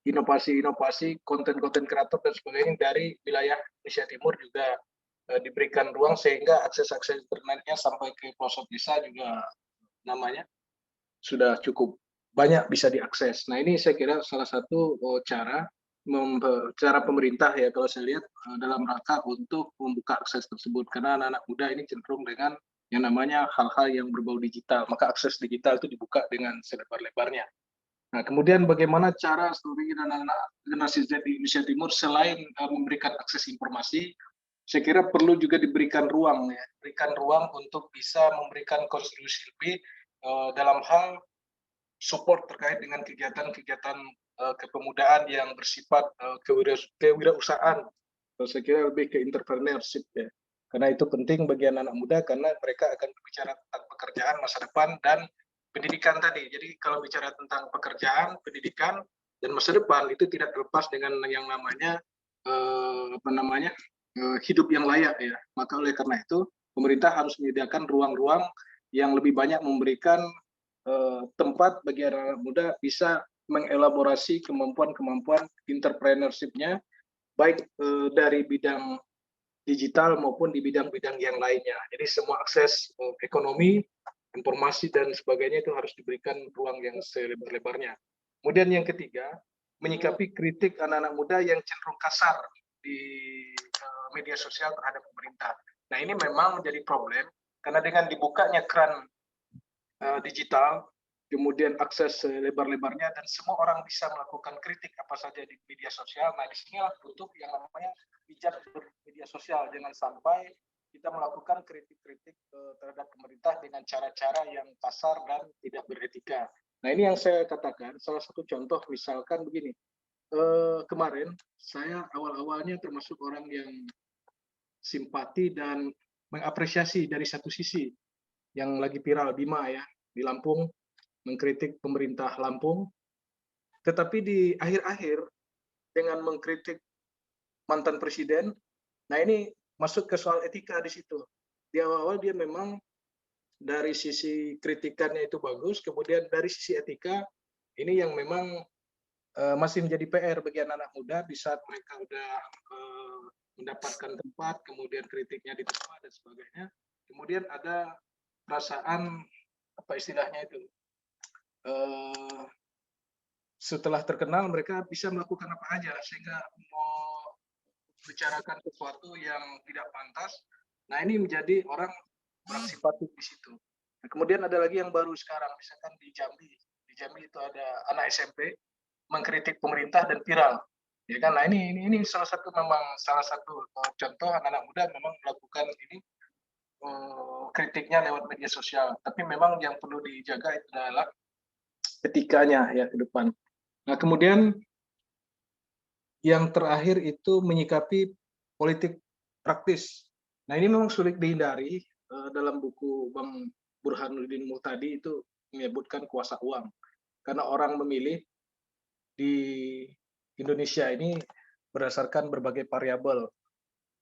inovasi-inovasi konten-konten kreator dan sebagainya dari wilayah Indonesia Timur juga diberikan ruang sehingga akses internetnya sampai ke pelosok desa juga namanya sudah cukup banyak bisa diakses. Nah ini saya kira salah satu cara pemerintah ya kalau saya lihat dalam rangka untuk membuka akses tersebut karena anak-anak muda ini cenderung dengan yang namanya hal-hal yang berbau digital, maka akses digital itu dibuka dengan selebar-lebarnya. Nah, kemudian bagaimana cara strategi anak-anak generasi Z di Indonesia Timur selain memberikan akses informasi, saya kira perlu juga diberikan ruang ya, berikan ruang untuk bisa memberikan kontribusi lebih dalam hal support terkait dengan kegiatan-kegiatan kepemudaan yang bersifat kewirausahaan. Saya kira lebih ke entrepreneurship ya. Karena itu penting bagi anak-anak muda karena mereka akan berbicara tentang pekerjaan masa depan dan pendidikan tadi. Jadi kalau bicara tentang pekerjaan, pendidikan dan masa depan itu tidak terlepas dengan yang namanya hidup yang layak ya. Maka oleh karena itu pemerintah harus menyediakan ruang-ruang yang lebih banyak memberikan tempat bagi anak-anak muda bisa mengelaborasi kemampuan-kemampuan entrepreneurship-nya baik dari bidang digital maupun di bidang-bidang yang lainnya. Jadi semua akses ekonomi, informasi dan sebagainya itu harus diberikan ruang yang selebar-lebarnya. Kemudian yang ketiga, menyikapi kritik anak-anak muda yang cenderung kasar di media sosial terhadap pemerintah. Nah ini memang menjadi problem karena dengan dibukanya keran digital, kemudian akses lebar-lebarnya dan semua orang bisa melakukan kritik apa saja di media sosial. Nah disinilah butuh yang namanya bijak bermedia sosial. Jangan sampai kita melakukan kritik-kritik terhadap pemerintah dengan cara-cara yang kasar dan tidak beretika. Nah ini yang saya katakan, salah satu contoh misalkan begini, kemarin saya awal-awalnya termasuk orang yang simpati dan mengapresiasi dari satu sisi yang lagi viral Bima ya di Lampung mengkritik pemerintah Lampung, tetapi di akhir-akhir dengan mengkritik mantan presiden, nah ini masuk ke soal etika di situ. Di awal-awal dia memang dari sisi kritikannya itu bagus, kemudian dari sisi etika ini yang memang masih menjadi PR bagi anak-anak muda di saat mereka sudah mendapatkan tempat, kemudian kritiknya diterima dan sebagainya. Kemudian ada perasaan apa istilahnya itu setelah terkenal mereka bisa melakukan apa aja sehingga mau bicarakan sesuatu yang tidak pantas. Nah ini menjadi orang beraksipatif di situ. Nah, kemudian ada lagi yang baru sekarang, misalkan di Jambi itu ada anak SMP mengkritik pemerintah dan viral, ya kan? Nah ini salah satu contoh anak-anak muda memang melakukan ini kritiknya lewat media sosial. Tapi memang yang perlu dijaga itu adalah etikanya ya ke depan. Nah kemudian yang terakhir itu menyikapi politik praktis. Nah ini memang sulit dihindari. Dalam buku Bang Burhanuddin Muhtadi itu menyebutkan kuasa uang. Karena orang memilih di Indonesia ini berdasarkan berbagai variabel.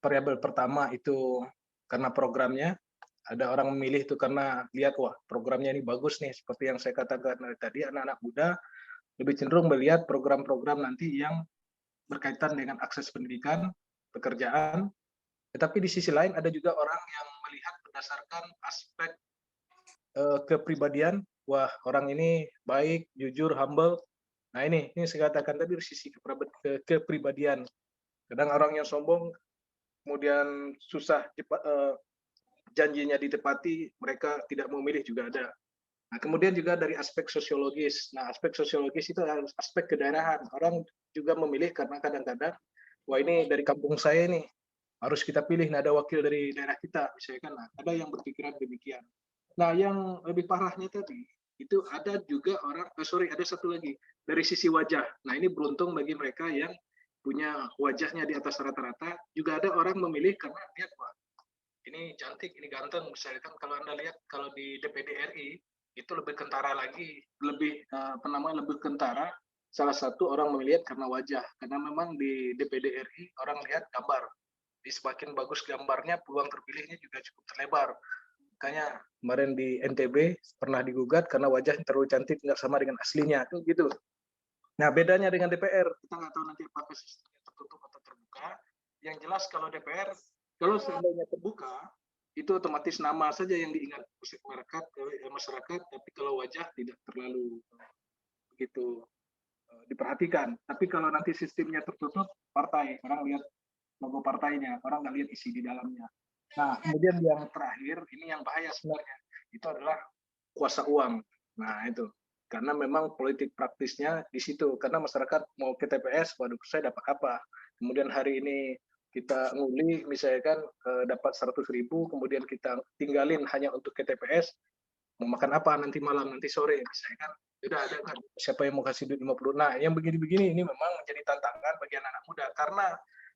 Variabel pertama itu karena programnya. Ada orang memilih itu karena lihat, wah programnya ini bagus nih. Seperti yang saya katakan tadi, anak-anak muda lebih cenderung melihat program-program nanti yang berkaitan dengan akses pendidikan, pekerjaan. Tetapi di sisi lain ada juga orang yang melihat berdasarkan aspek kepribadian. Wah orang ini baik, jujur, humble. Nah ini saya katakan tadi dari sisi kepribadian. Kadang orang yang sombong, kemudian susah janjinya ditepati, mereka tidak mau milih juga ada. Nah, kemudian juga dari aspek sosiologis. Nah, aspek sosiologis itu aspek kedaerahan. Orang juga memilih karena kadang-kadang, wah ini dari kampung saya nih, harus kita pilih, nah, ada wakil dari daerah kita, misalkan. Nah, ada yang berpikiran demikian. Nah, yang lebih parahnya tadi, itu ada juga orang, ada satu lagi, dari sisi wajah. Nah, ini beruntung bagi mereka yang punya wajahnya di atas rata-rata, juga ada orang memilih karena lihat, wah, ini cantik, ini ganteng, misalkan kalau Anda lihat kalau di DPD RI itu lebih kentara lagi, lebih kentara. Salah satu orang melihat karena wajah, karena memang di DPD RI orang lihat gambar. Di semakin bagus gambarnya, peluang terpilihnya juga cukup terlebar. Makanya kemarin di NTB pernah digugat karena wajah terlalu cantik nggak sama dengan aslinya, tuh gitu. Nah, bedanya dengan DPR, kita nggak tahu nanti apakah sistemnya tertutup atau terbuka. Yang jelas kalau DPR, kalau seandainya terbuka, itu otomatis nama saja yang diingat masyarakat, tapi kalau wajah tidak terlalu begitu diperhatikan. Tapi kalau nanti sistemnya tertutup, partai, orang lihat logo partainya, orang nggak lihat isi di dalamnya. Nah, kemudian yang terakhir, ini yang bahaya sebenarnya, itu adalah kuasa uang. Nah, itu. Karena memang politik praktisnya di situ. Karena masyarakat mau ke TPS, waduh, saya dapat apa? Kemudian hari ini kita nguli, misalkan dapat 100.000, kemudian kita tinggalin hanya untuk ke TPS, mau makan apa nanti malam, nanti sore, misalkan, udah ada kan, siapa yang mau kasih duit 50? Nah, yang begini-begini ini memang menjadi tantangan bagi anak-anak muda. Karena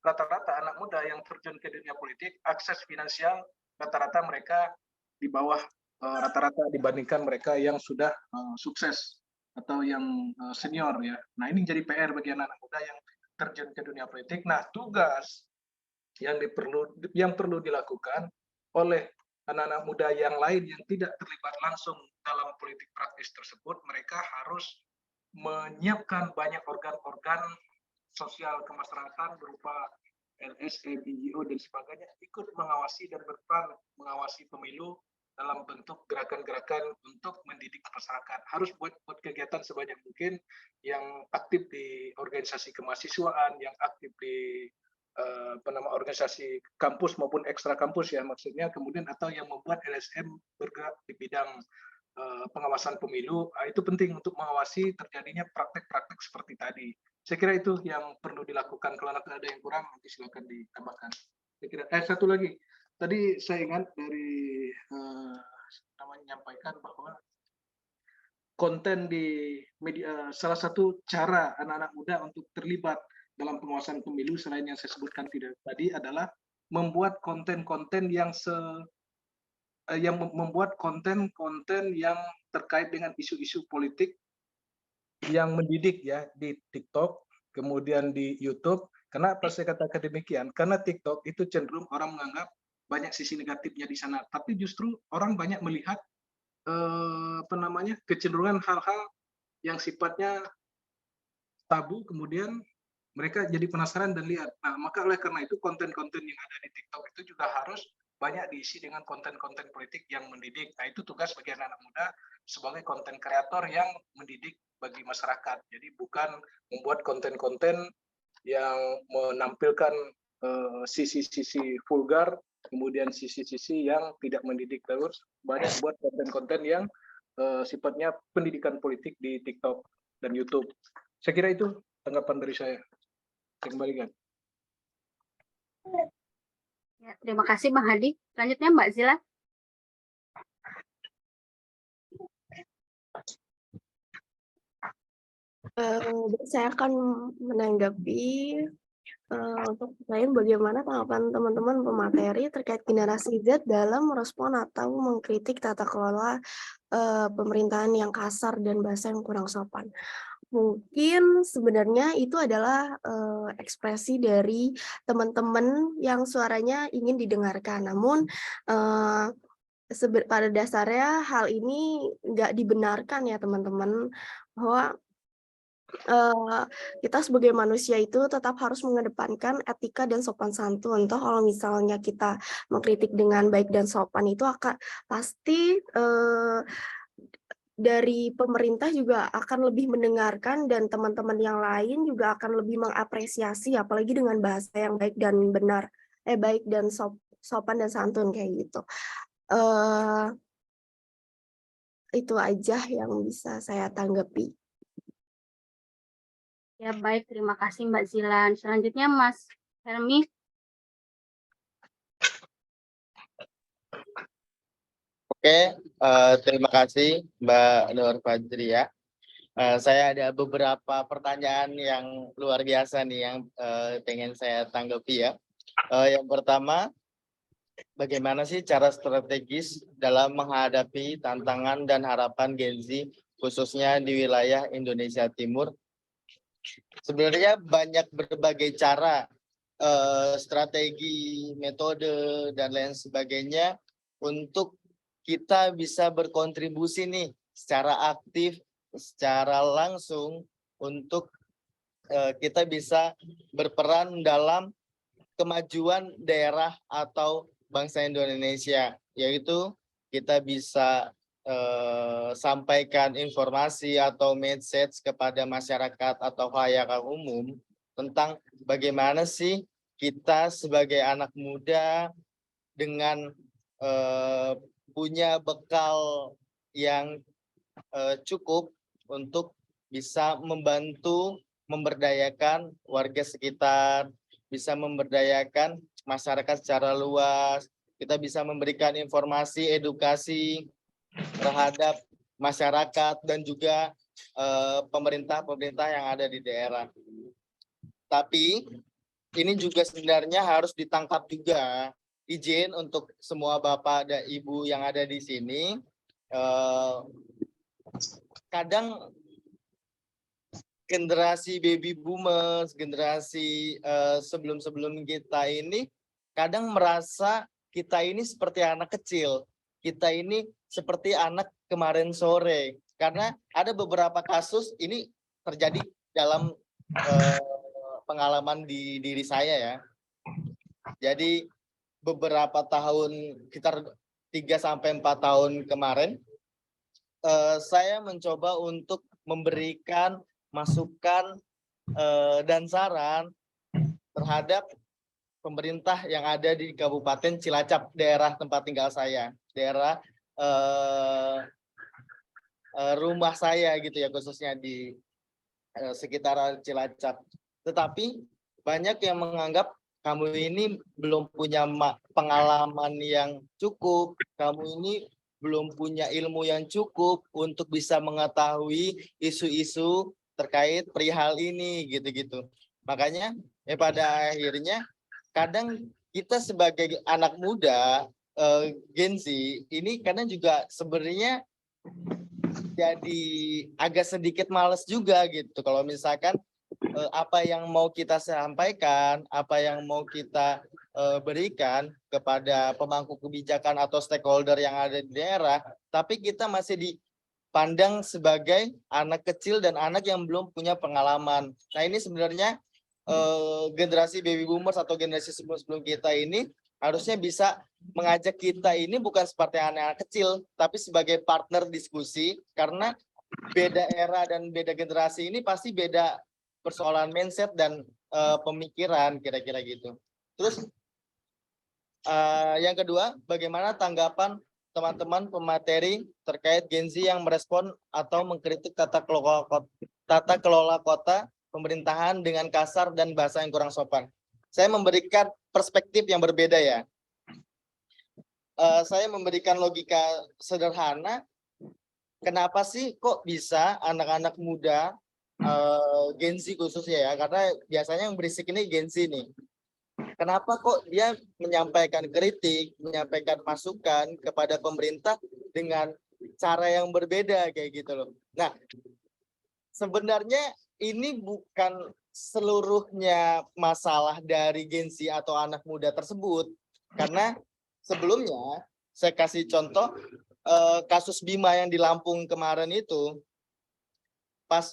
rata-rata anak muda yang terjun ke dunia politik, akses finansial rata-rata mereka di bawah rata-rata dibandingkan mereka yang sudah sukses atau yang senior ya. Nah, ini jadi PR bagi anak-anak muda yang terjun ke dunia politik. Nah, tugas yang perlu dilakukan oleh anak-anak muda yang lain yang tidak terlibat langsung dalam politik praktis tersebut, mereka harus menyiapkan banyak organ-organ sosial kemasyarakatan berupa LSM, NGO, dan sebagainya ikut mengawasi dan berperan mengawasi pemilu dalam bentuk gerakan-gerakan untuk mendidik masyarakat. Harus buat kegiatan sebanyak mungkin yang aktif di organisasi kemahasiswaan, yang aktif di organisasi kampus maupun ekstra kampus ya maksudnya, kemudian atau yang membuat LSM bergerak di bidang pengawasan pemilu. Itu penting untuk mengawasi terjadinya praktek-praktek seperti tadi. Saya kira itu yang perlu dilakukan. Kalau nanti ada yang kurang, nanti silakan ditambahkan. Saya kira, satu lagi. Tadi saya ingat dari menyampaikan bahwa konten di media, salah satu cara anak-anak muda untuk terlibat dalam pengawasan pemilu selain yang saya sebutkan tadi adalah membuat konten-konten yang membuat konten-konten yang terkait dengan isu-isu politik yang mendidik ya di TikTok, kemudian di YouTube. Kenapa saya katakan demikian? Karena TikTok itu cenderung orang menganggap banyak sisi negatifnya di sana, tapi justru orang banyak melihat kecenderungan hal-hal yang sifatnya tabu, kemudian mereka jadi penasaran dan lihat. Nah, maka oleh karena itu konten-konten yang ada di TikTok itu juga harus banyak diisi dengan konten-konten politik yang mendidik. Nah, itu tugas bagi anak-anak muda sebagai konten kreator yang mendidik bagi masyarakat. Jadi bukan membuat konten-konten yang menampilkan sisi-sisi vulgar, kemudian sisi-sisi yang tidak mendidik. Terus banyak buat konten-konten yang sifatnya pendidikan politik di TikTok dan YouTube. Saya kira itu tanggapan dari saya. Saya kembalikan. Ya, terima kasih Bang Hadi. Selanjutnya Mbak Zila. Saya akan menanggapi untuk pertanyaan bagaimana tanggapan teman-teman pemateri terkait generasi Z dalam merespon atau mengkritik tata kelola pemerintahan yang kasar dan bahasa yang kurang sopan. Mungkin sebenarnya itu adalah ekspresi dari teman-teman yang suaranya ingin didengarkan. Namun pada dasarnya hal ini nggak dibenarkan ya teman-teman, bahwa kita sebagai manusia itu tetap harus mengedepankan etika dan sopan santun. Toh kalau misalnya kita mengkritik dengan baik dan sopan itu akan pasti dari pemerintah juga akan lebih mendengarkan dan teman-teman yang lain juga akan lebih mengapresiasi, apalagi dengan bahasa yang baik dan benar, baik dan sopan dan santun kayak gitu. Itu aja yang bisa saya tanggapi. Ya baik, terima kasih Mbak Zilan. Selanjutnya Mas Helmi. Oke, terima kasih Mbak Nur Fajria. Saya ada beberapa pertanyaan yang luar biasa nih yang pengen saya tanggapi ya. Yang pertama, bagaimana sih cara strategis dalam menghadapi tantangan dan harapan Gen Z khususnya di wilayah Indonesia Timur? Sebenarnya banyak berbagai cara, strategi, metode, dan lain sebagainya untuk kita bisa berkontribusi nih secara aktif, secara langsung untuk kita bisa berperan dalam kemajuan daerah atau bangsa Indonesia, yaitu kita bisa sampaikan informasi atau message kepada masyarakat atau khalayak umum tentang bagaimana sih kita sebagai anak muda dengan punya bekal yang cukup untuk bisa membantu memberdayakan warga sekitar, bisa memberdayakan masyarakat secara luas, kita bisa memberikan informasi, edukasi terhadap masyarakat dan juga pemerintah-pemerintah yang ada di daerah. Tapi ini juga sebenarnya harus ditangkap juga. Izin untuk semua bapak dan ibu yang ada di sini. Kadang generasi baby boomers, generasi sebelum-sebelum kita ini kadang merasa kita ini seperti anak kecil. Kita ini seperti anak kemarin sore. Karena ada beberapa kasus ini terjadi dalam pengalaman di diri saya ya. Jadi beberapa tahun, sekitar 3-4 tahun kemarin, saya mencoba untuk memberikan masukan dan saran terhadap pemerintah yang ada di Kabupaten Cilacap, daerah tempat tinggal saya, daerah rumah saya gitu ya, khususnya di sekitar Cilacap. Tetapi banyak yang menganggap kamu ini belum punya pengalaman yang cukup, kamu ini belum punya ilmu yang cukup untuk bisa mengetahui isu-isu terkait perihal ini gitu-gitu. Makanya pada akhirnya kadang kita sebagai anak muda Gen Z ini kadang juga sebenarnya jadi agak sedikit males juga gitu kalau misalkan apa yang mau kita sampaikan, apa yang mau kita berikan kepada pemangku kebijakan atau stakeholder yang ada di daerah, tapi kita masih dipandang sebagai anak kecil dan anak yang belum punya pengalaman. Nah ini sebenarnya generasi baby boomers atau generasi sebelum kita ini harusnya bisa mengajak kita ini bukan seperti anak kecil, tapi sebagai partner diskusi, karena beda era dan beda generasi ini pasti beda persoalan mindset dan pemikiran kira-kira gitu. Terus yang kedua, bagaimana tanggapan teman-teman pemateri terkait Gen Z yang merespon atau mengkritik tata kelola kota pemerintahan dengan kasar dan bahasa yang kurang sopan? Saya memberikan perspektif yang berbeda ya. Saya memberikan logika sederhana. Kenapa sih kok bisa anak-anak muda Gen Z khususnya ya, karena biasanya yang berisik ini Gen Z nih. Kenapa kok dia menyampaikan kritik, menyampaikan masukan kepada pemerintah dengan cara yang berbeda kayak gitu loh. Nah, sebenarnya ini bukan seluruhnya masalah dari Gen Z atau anak muda tersebut. Karena sebelumnya, saya kasih contoh, kasus Bima yang di Lampung kemarin itu, pas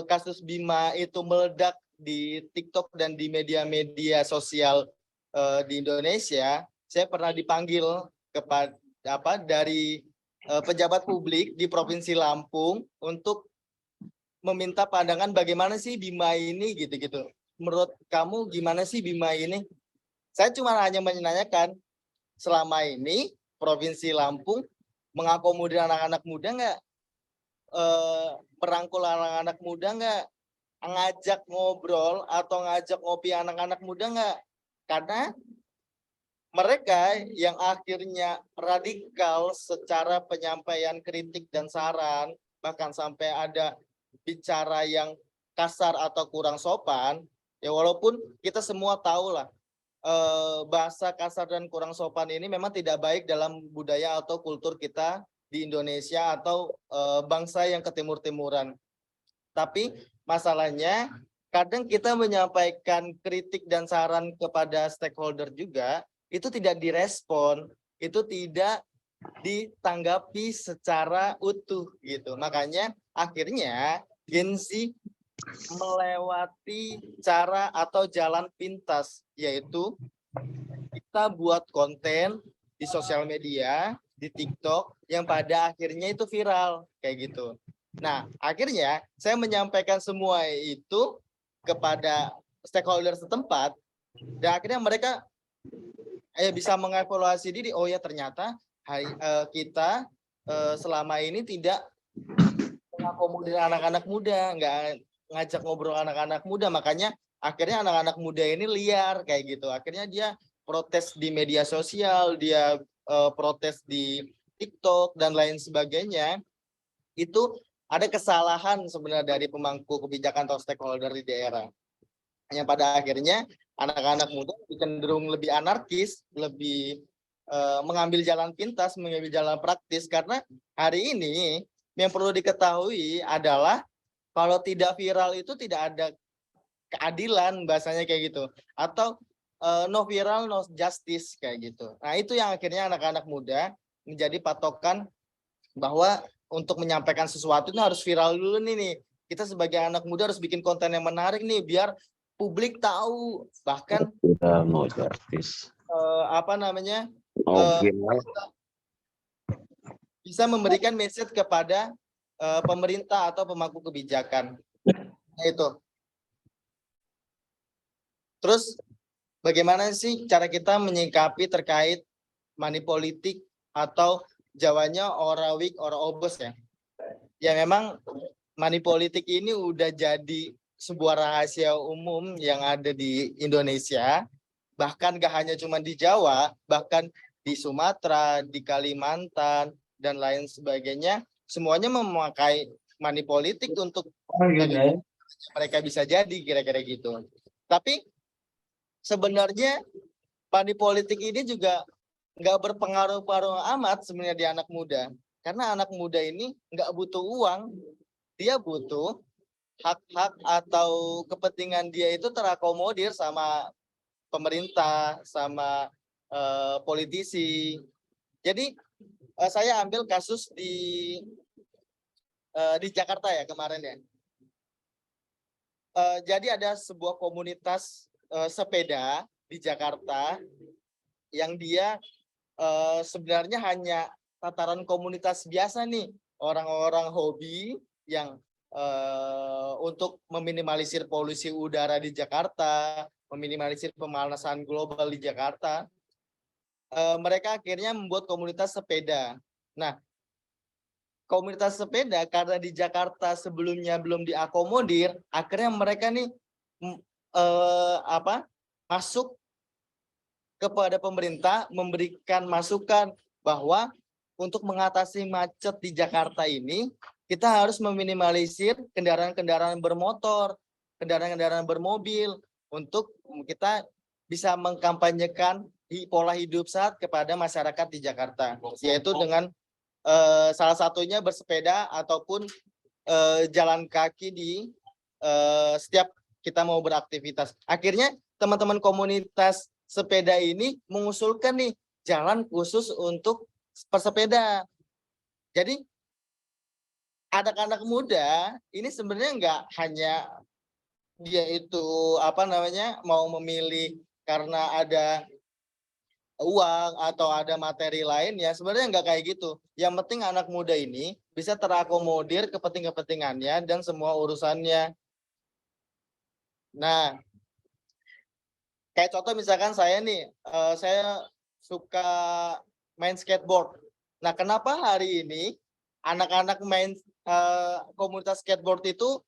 kasus Bima itu meledak di TikTok dan di media-media sosial di Indonesia, saya pernah dipanggil kepada dari pejabat publik di Provinsi Lampung untuk meminta pandangan bagaimana sih Bima ini gitu-gitu. Menurut kamu gimana sih Bima ini? Saya cuma hanya menanyakan, selama ini Provinsi Lampung mengakomodir anak-anak muda nggak? Merangkul anak-anak muda nggak? Ngajak ngobrol atau ngajak ngopi anak-anak muda nggak? Karena mereka yang akhirnya radikal secara penyampaian kritik dan saran, bahkan sampai ada bicara yang kasar atau kurang sopan, ya walaupun kita semua tahu lah bahasa kasar dan kurang sopan ini memang tidak baik dalam budaya atau kultur kita di Indonesia atau bangsa yang ketimur-timuran. Tapi masalahnya kadang kita menyampaikan kritik dan saran kepada stakeholder juga, itu tidak direspon, itu tidak ditanggapi secara utuh gitu. Makanya akhirnya Gen Z melewati cara atau jalan pintas, yaitu kita buat konten di sosial media, di TikTok yang pada akhirnya itu viral kayak gitu. Nah, akhirnya saya menyampaikan semua itu kepada stakeholder setempat dan akhirnya mereka bisa mengevaluasi diri. Oh ya, ternyata kita selama ini tidak mengakomodir anak-anak muda, nggak ngajak ngobrol anak-anak muda, makanya akhirnya anak-anak muda ini liar kayak gitu. Akhirnya dia protes di media sosial, dia protes di TikTok dan lain sebagainya. Itu ada kesalahan sebenarnya dari pemangku kebijakan atau stakeholder di daerah. Yang pada akhirnya anak-anak muda cenderung lebih anarkis, lebih mengambil jalan pintas, mengambil jalan praktis, karena hari ini yang perlu diketahui adalah kalau tidak viral itu tidak ada keadilan, bahasanya kayak gitu, atau no viral no justice kayak gitu. Nah, itu yang akhirnya anak-anak muda menjadi patokan bahwa untuk menyampaikan sesuatu itu harus viral dulu nih. Kita sebagai anak muda harus bikin konten yang menarik nih biar publik tahu, bahkan no justice. Bisa memberikan message kepada pemerintah atau pemangku kebijakan. Nah, itu. Terus bagaimana sih cara kita menyikapi terkait money politik atau Jawanya orawik ora obos ya. Ya memang money politik ini udah jadi sebuah rahasia umum yang ada di Indonesia. Bahkan gak hanya cuma di Jawa, bahkan di Sumatera, di Kalimantan, dan lain sebagainya. Semuanya memakai money politik untuk mereka bisa jadi kira-kira gitu. Tapi sebenarnya money politik ini juga nggak berpengaruh-pengaruh amat sebenarnya di anak muda. Karena anak muda ini nggak butuh uang, dia butuh hak-hak atau kepentingan dia itu terakomodir sama pemerintah, sama politisi. Jadi saya ambil kasus di Jakarta ya kemarin ya. Jadi ada sebuah komunitas sepeda di Jakarta yang dia sebenarnya hanya tataran komunitas biasa nih, orang-orang hobi yang untuk meminimalisir polusi udara di Jakarta, meminimalisir pemanasan global di Jakarta. Mereka akhirnya membuat komunitas sepeda. Nah, komunitas sepeda karena di Jakarta sebelumnya belum diakomodir, akhirnya mereka nih masuk kepada pemerintah, memberikan masukan bahwa untuk mengatasi macet di Jakarta ini, kita harus meminimalisir kendaraan-kendaraan bermotor, kendaraan-kendaraan bermobil, untuk kita bisa mengkampanyekan pola hidup sehat kepada masyarakat di Jakarta, yaitu dengan salah satunya bersepeda ataupun jalan kaki di setiap kita mau beraktivitas. Akhirnya teman-teman komunitas sepeda ini mengusulkan nih jalan khusus untuk pesepeda. Jadi anak-anak muda ini sebenarnya nggak hanya dia itu mau memilih karena ada uang atau ada materi lain ya, sebenarnya nggak kayak gitu. Yang penting anak muda ini bisa terakomodir kepentingan-kepentingannya dan semua urusannya. Nah, kayak contoh misalkan saya nih, saya suka main skateboard. Nah, kenapa hari ini anak-anak main komunitas skateboard itu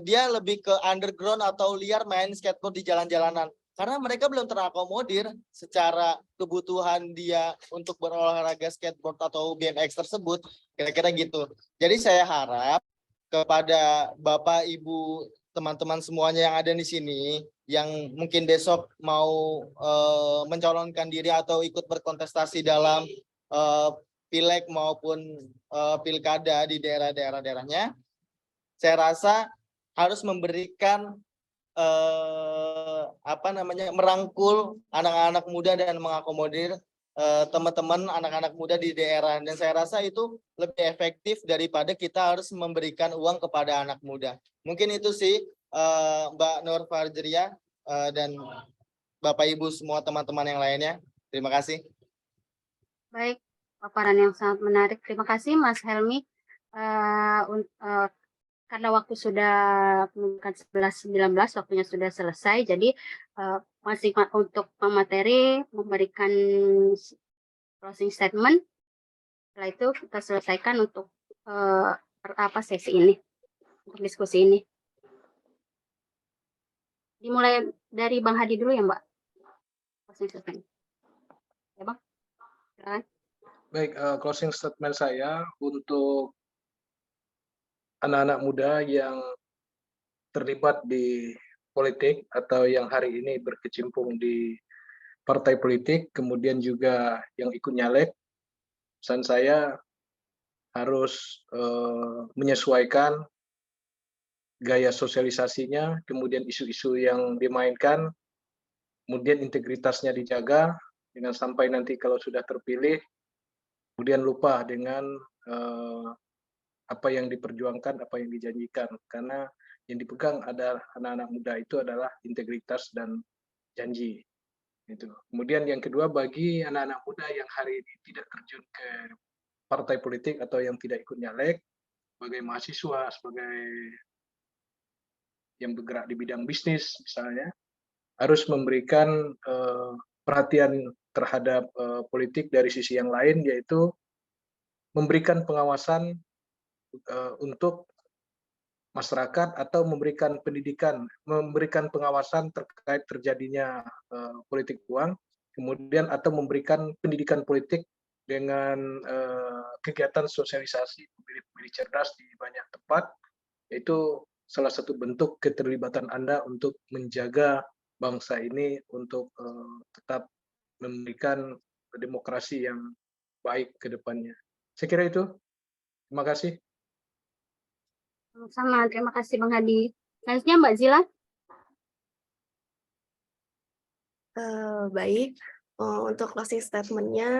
dia lebih ke underground atau liar main skateboard di jalan-jalanan? Karena mereka belum terakomodir secara kebutuhan dia untuk berolahraga skateboard atau BMX tersebut, kira-kira gitu. Jadi saya harap kepada Bapak, Ibu, teman-teman semuanya yang ada di sini, yang mungkin besok mau mencalonkan diri atau ikut berkontestasi dalam pileg maupun pilkada di daerahnya, saya rasa harus memberikan merangkul anak-anak muda dan mengakomodir teman-teman anak-anak muda di daerah, dan saya rasa itu lebih efektif daripada kita harus memberikan uang kepada anak muda. Mungkin itu sih Mbak Nur Fajria dan Bapak Ibu semua teman-teman yang lainnya. Terima kasih. Baik, paparan yang sangat menarik. Terima kasih Mas Helmi. Karena waktu sudah menunjukkan 11.19, waktunya sudah selesai. Jadi masih untuk pemateri memberikan closing statement. Setelah itu kita selesaikan untuk sesi ini, untuk diskusi ini. Dimulai dari Bang Hadi dulu ya, Mbak. Closing statement. Ya, Bang. Silakan. Baik, closing statement saya untuk anak-anak muda yang terlibat di politik atau yang hari ini berkecimpung di partai politik, kemudian juga yang ikut nyalek, pesan saya harus menyesuaikan gaya sosialisasinya, kemudian isu-isu yang dimainkan, kemudian integritasnya dijaga, dengan sampai nanti kalau sudah terpilih, kemudian lupa dengan apa yang diperjuangkan, apa yang dijanjikan, karena yang dipegang adalah anak-anak muda itu adalah integritas dan janji. Itu. Kemudian yang kedua, bagi anak-anak muda yang hari ini tidak terjun ke partai politik atau yang tidak ikut nyalek, sebagai mahasiswa, sebagai yang bergerak di bidang bisnis misalnya, harus memberikan perhatian terhadap politik dari sisi yang lain, yaitu memberikan pengawasan untuk masyarakat atau memberikan pendidikan, memberikan pengawasan terkait terjadinya politik uang, kemudian atau memberikan pendidikan politik dengan kegiatan sosialisasi pemilih-pemilih cerdas di banyak tempat, itu salah satu bentuk keterlibatan Anda untuk menjaga bangsa ini untuk tetap memberikan demokrasi yang baik ke depannya. Saya kira itu. Terima kasih. Sama, terima kasih Bang Hadi. Selanjutnya Mbak Zila. Baik, untuk closing statement-nya,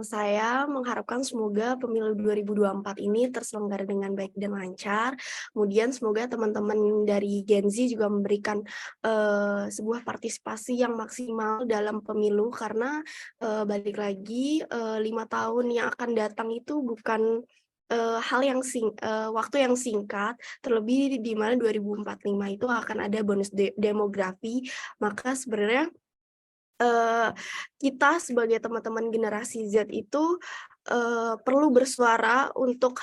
saya mengharapkan semoga pemilu 2024 ini terselenggara dengan baik dan lancar. Kemudian semoga teman-teman dari Gen Z juga memberikan sebuah partisipasi yang maksimal dalam pemilu, karena balik lagi 5 tahun yang akan datang itu bukan hal yang waktu yang singkat, terlebih di mana 2045 itu akan ada bonus demografi. Maka sebenarnya kita sebagai teman-teman generasi Z itu perlu bersuara untuk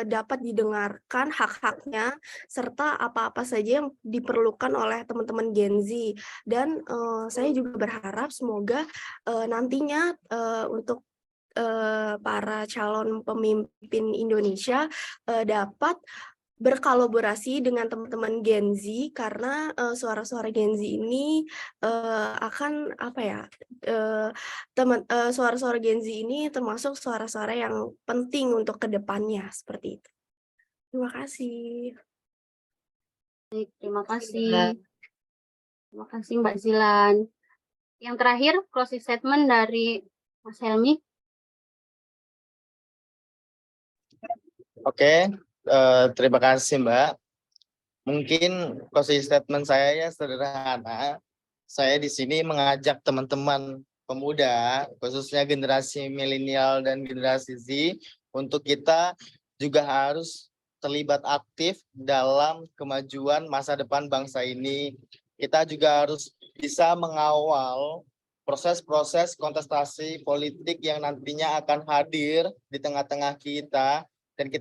dapat didengarkan hak-haknya serta apa-apa saja yang diperlukan oleh teman-teman Gen Z. Dan saya juga berharap semoga nantinya untuk para calon pemimpin Indonesia dapat berkolaborasi dengan teman-teman Gen Z, karena suara-suara Gen Z ini akan suara-suara Gen Z ini termasuk suara-suara yang penting untuk kedepannya, seperti itu. Terima kasih. Terima kasih. Terima kasih Mbak Zilan. Yang terakhir closing statement dari Mas Helmi. Oke, terima kasih Mbak. Mungkin closing statement saya ya sederhana. Saya di sini mengajak teman-teman pemuda, khususnya generasi milenial dan generasi Z, untuk kita juga harus terlibat aktif dalam kemajuan masa depan bangsa ini. Kita juga harus bisa mengawal proses-proses kontestasi politik yang nantinya akan hadir di tengah-tengah kita, dan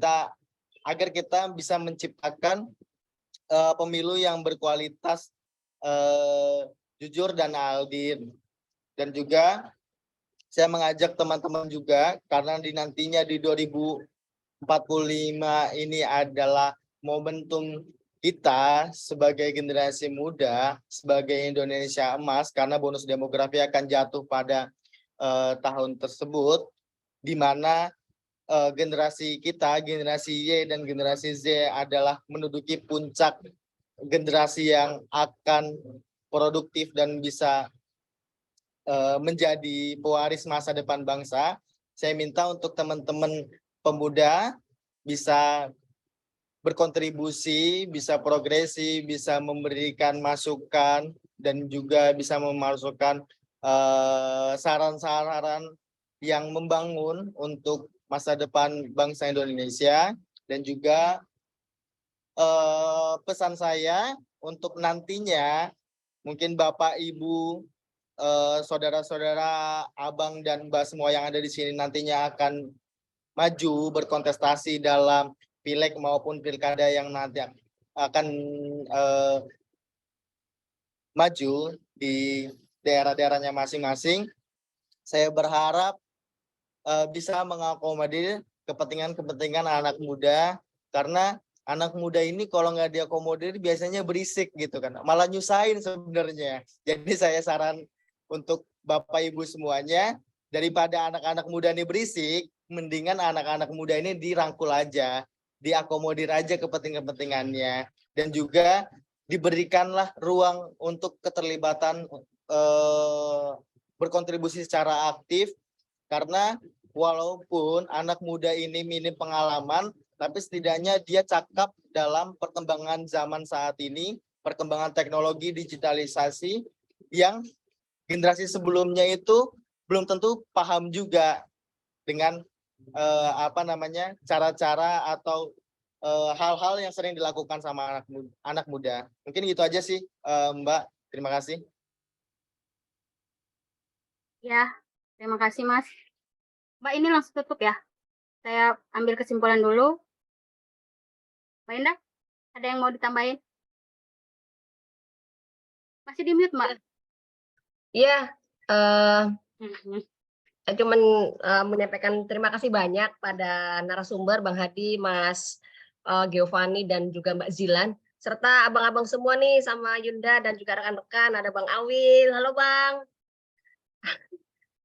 agar kita bisa menciptakan pemilu yang berkualitas, jujur dan adil. Dan juga saya mengajak teman-teman juga, karena nantinya di 2045 ini adalah momentum kita sebagai generasi muda, sebagai Indonesia emas, karena bonus demografi akan jatuh pada tahun tersebut, di mana generasi kita, generasi Y dan generasi Z adalah menduduki puncak generasi yang akan produktif dan bisa menjadi pewaris masa depan bangsa. Saya minta untuk teman-teman pemuda bisa berkontribusi, bisa progresi, bisa memberikan masukan, dan juga bisa memasukkan saran-saran yang membangun untuk masa depan bangsa Indonesia. Dan juga pesan saya untuk nantinya mungkin Bapak, Ibu, saudara-saudara, abang dan mbak semua yang ada di sini nantinya akan maju berkontestasi dalam pileg maupun pilkada yang nanti akan maju di daerah-daerahnya masing-masing. Saya berharap bisa mengakomodir kepentingan anak muda, karena anak muda ini kalau nggak diakomodir biasanya berisik gitu kan, malah nyusahin sebenarnya. Jadi saya saran untuk Bapak Ibu semuanya, daripada anak-anak muda ini berisik, mendingan anak-anak muda ini dirangkul aja, diakomodir aja kepentingannya, dan juga diberikanlah ruang untuk keterlibatan berkontribusi secara aktif, karena walaupun anak muda ini minim pengalaman, tapi setidaknya dia cakap dalam perkembangan zaman saat ini, perkembangan teknologi digitalisasi yang generasi sebelumnya itu belum tentu paham juga dengan cara-cara atau hal-hal yang sering dilakukan sama anak muda. Mungkin gitu aja sih, Mbak. Terima kasih. Ya, terima kasih Mas. Mbak, ini langsung tutup ya. Saya ambil kesimpulan dulu. Mbak Indah, ada yang mau ditambahin? Masih di mute, Mbak? Iya, saya cuma menyampaikan terima kasih banyak pada narasumber Bang Hadi, Mas Giovanni, dan juga Mbak Zilan, serta abang-abang semua nih sama Yunda dan juga rekan-rekan. Ada Bang Awil, halo Bang.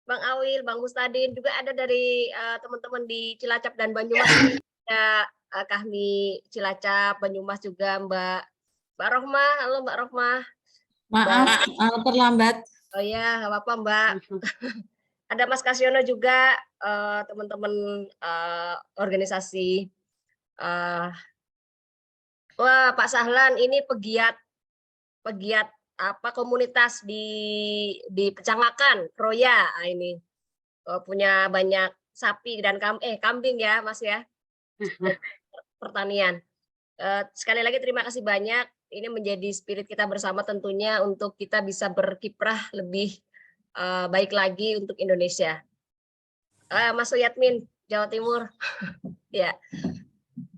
Bang Awil, Bang Mustadin, juga ada dari teman-teman di Cilacap dan Banyumas. Ada Kahmi Cilacap, Banyumas juga Mbak Rohmah. Halo Mbak Rohmah. Maaf, terlambat. Oh ya, nggak apa-apa Mbak. Ada Mas Kasiono juga, teman-teman organisasi. Wah, Pak Sahlan ini pegiat komunitas di Pecangakan, Kroya ini. Punya banyak sapi dan kambing ya Mas ya. Pertanian. Sekali lagi terima kasih banyak. Ini menjadi spirit kita bersama tentunya untuk kita bisa berkiprah lebih baik lagi untuk Indonesia. Mas Suyatmin, Jawa Timur. Ya.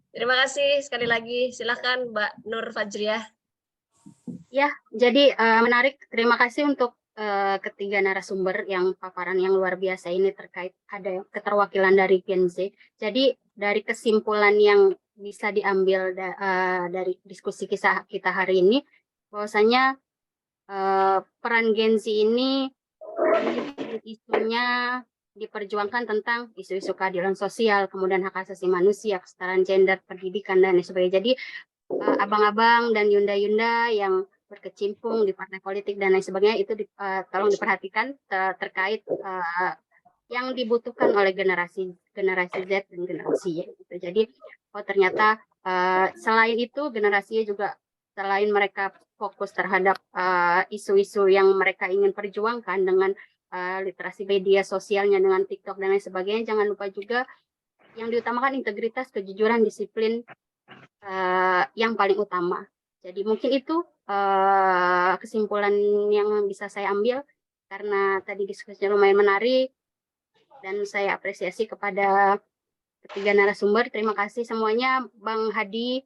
Terima kasih sekali lagi. Silakan Mbak Nur Fajriah. Ya, jadi menarik. Terima kasih untuk ketiga narasumber yang paparan yang luar biasa ini terkait ada keterwakilan dari Gen Z. Jadi dari kesimpulan yang bisa diambil dari diskusi kita hari ini, bahwasanya peran Gen Z ini isunya diperjuangkan tentang isu-isu keadilan sosial, kemudian hak asasi manusia, kesetaraan gender, pendidikan, dan sebagainya. Jadi abang-abang dan yunda-yunda yang berkecimpung di partai politik dan lain sebagainya itu tolong diperhatikan terkait yang dibutuhkan oleh generasi Z dan generasi Y. Gitu. Jadi ternyata selain itu generasi Y juga selain mereka fokus terhadap isu-isu yang mereka ingin perjuangkan dengan literasi media sosialnya dengan TikTok dan lain sebagainya, jangan lupa juga yang diutamakan integritas, kejujuran, disiplin yang paling utama. Jadi mungkin itu kesimpulan yang bisa saya ambil karena tadi diskusinya lumayan menarik dan saya apresiasi kepada ketiga narasumber. Terima kasih semuanya, Bang Hadi,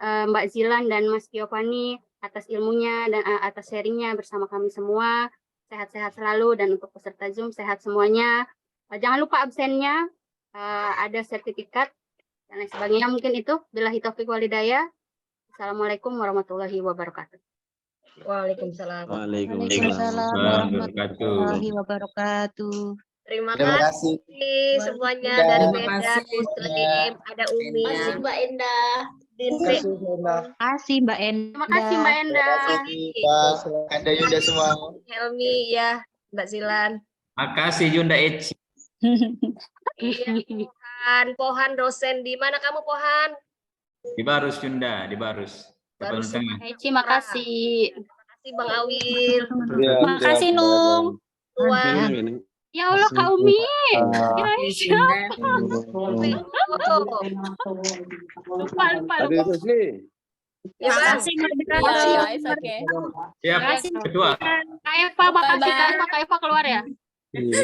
Mbak Zilan dan Mas Giovanni atas ilmunya dan atas sharingnya bersama kami semua. Sehat-sehat selalu dan untuk peserta Zoom sehat semuanya. Jangan lupa absennya, ada sertifikat dan lain sebagainya. Mungkin itu. Billahi taufiq wal hidayah. Assalamualaikum warahmatullahi wabarakatuh. Waalaikumsalam. Waalaikumsalam warahmatullahi wabarakatuh. Terima Terima kasih semuanya dari Medan, Muslim, ada Umi. Terima kasih Mbak Endah. Terima kasih, Mbak. Terima kasih Mbak Endah. Terima kasih Mbak Enda. Terima kasih, Mbak. Ada Yunda semua. Helmi ya, Mbak Zilan. Makasih Yunda Eci. Iya, Pohan dosen di mana kamu Pohan? Di Barus Yunda, di Barus. Barus Tengah. Eci, makasih. Makasih Bang Awil. Makasih Nung. Tua. Ya Allah Kak Umi. Kirain siapa? Lupa. Ya, Bang. Siap, Ketua. Kak Eva, makasih Kak Eva keluar ya.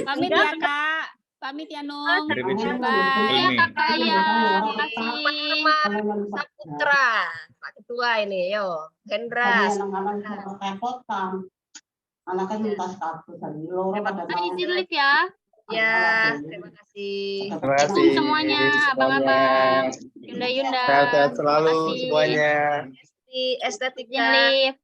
Pamit ya Kak. Pamit ya Nung. Iya Kakak ya, makasih. Saputra, Pak Ketua ini, yo. Hendra. Anaknya minta status tadi lo. Izin live ya. Ya, terima kasih. Terima kasih Semuanya, abang-abang, Yunda. Sehat-sehat selalu Makasih. semuanya. Di estetika. Izin live.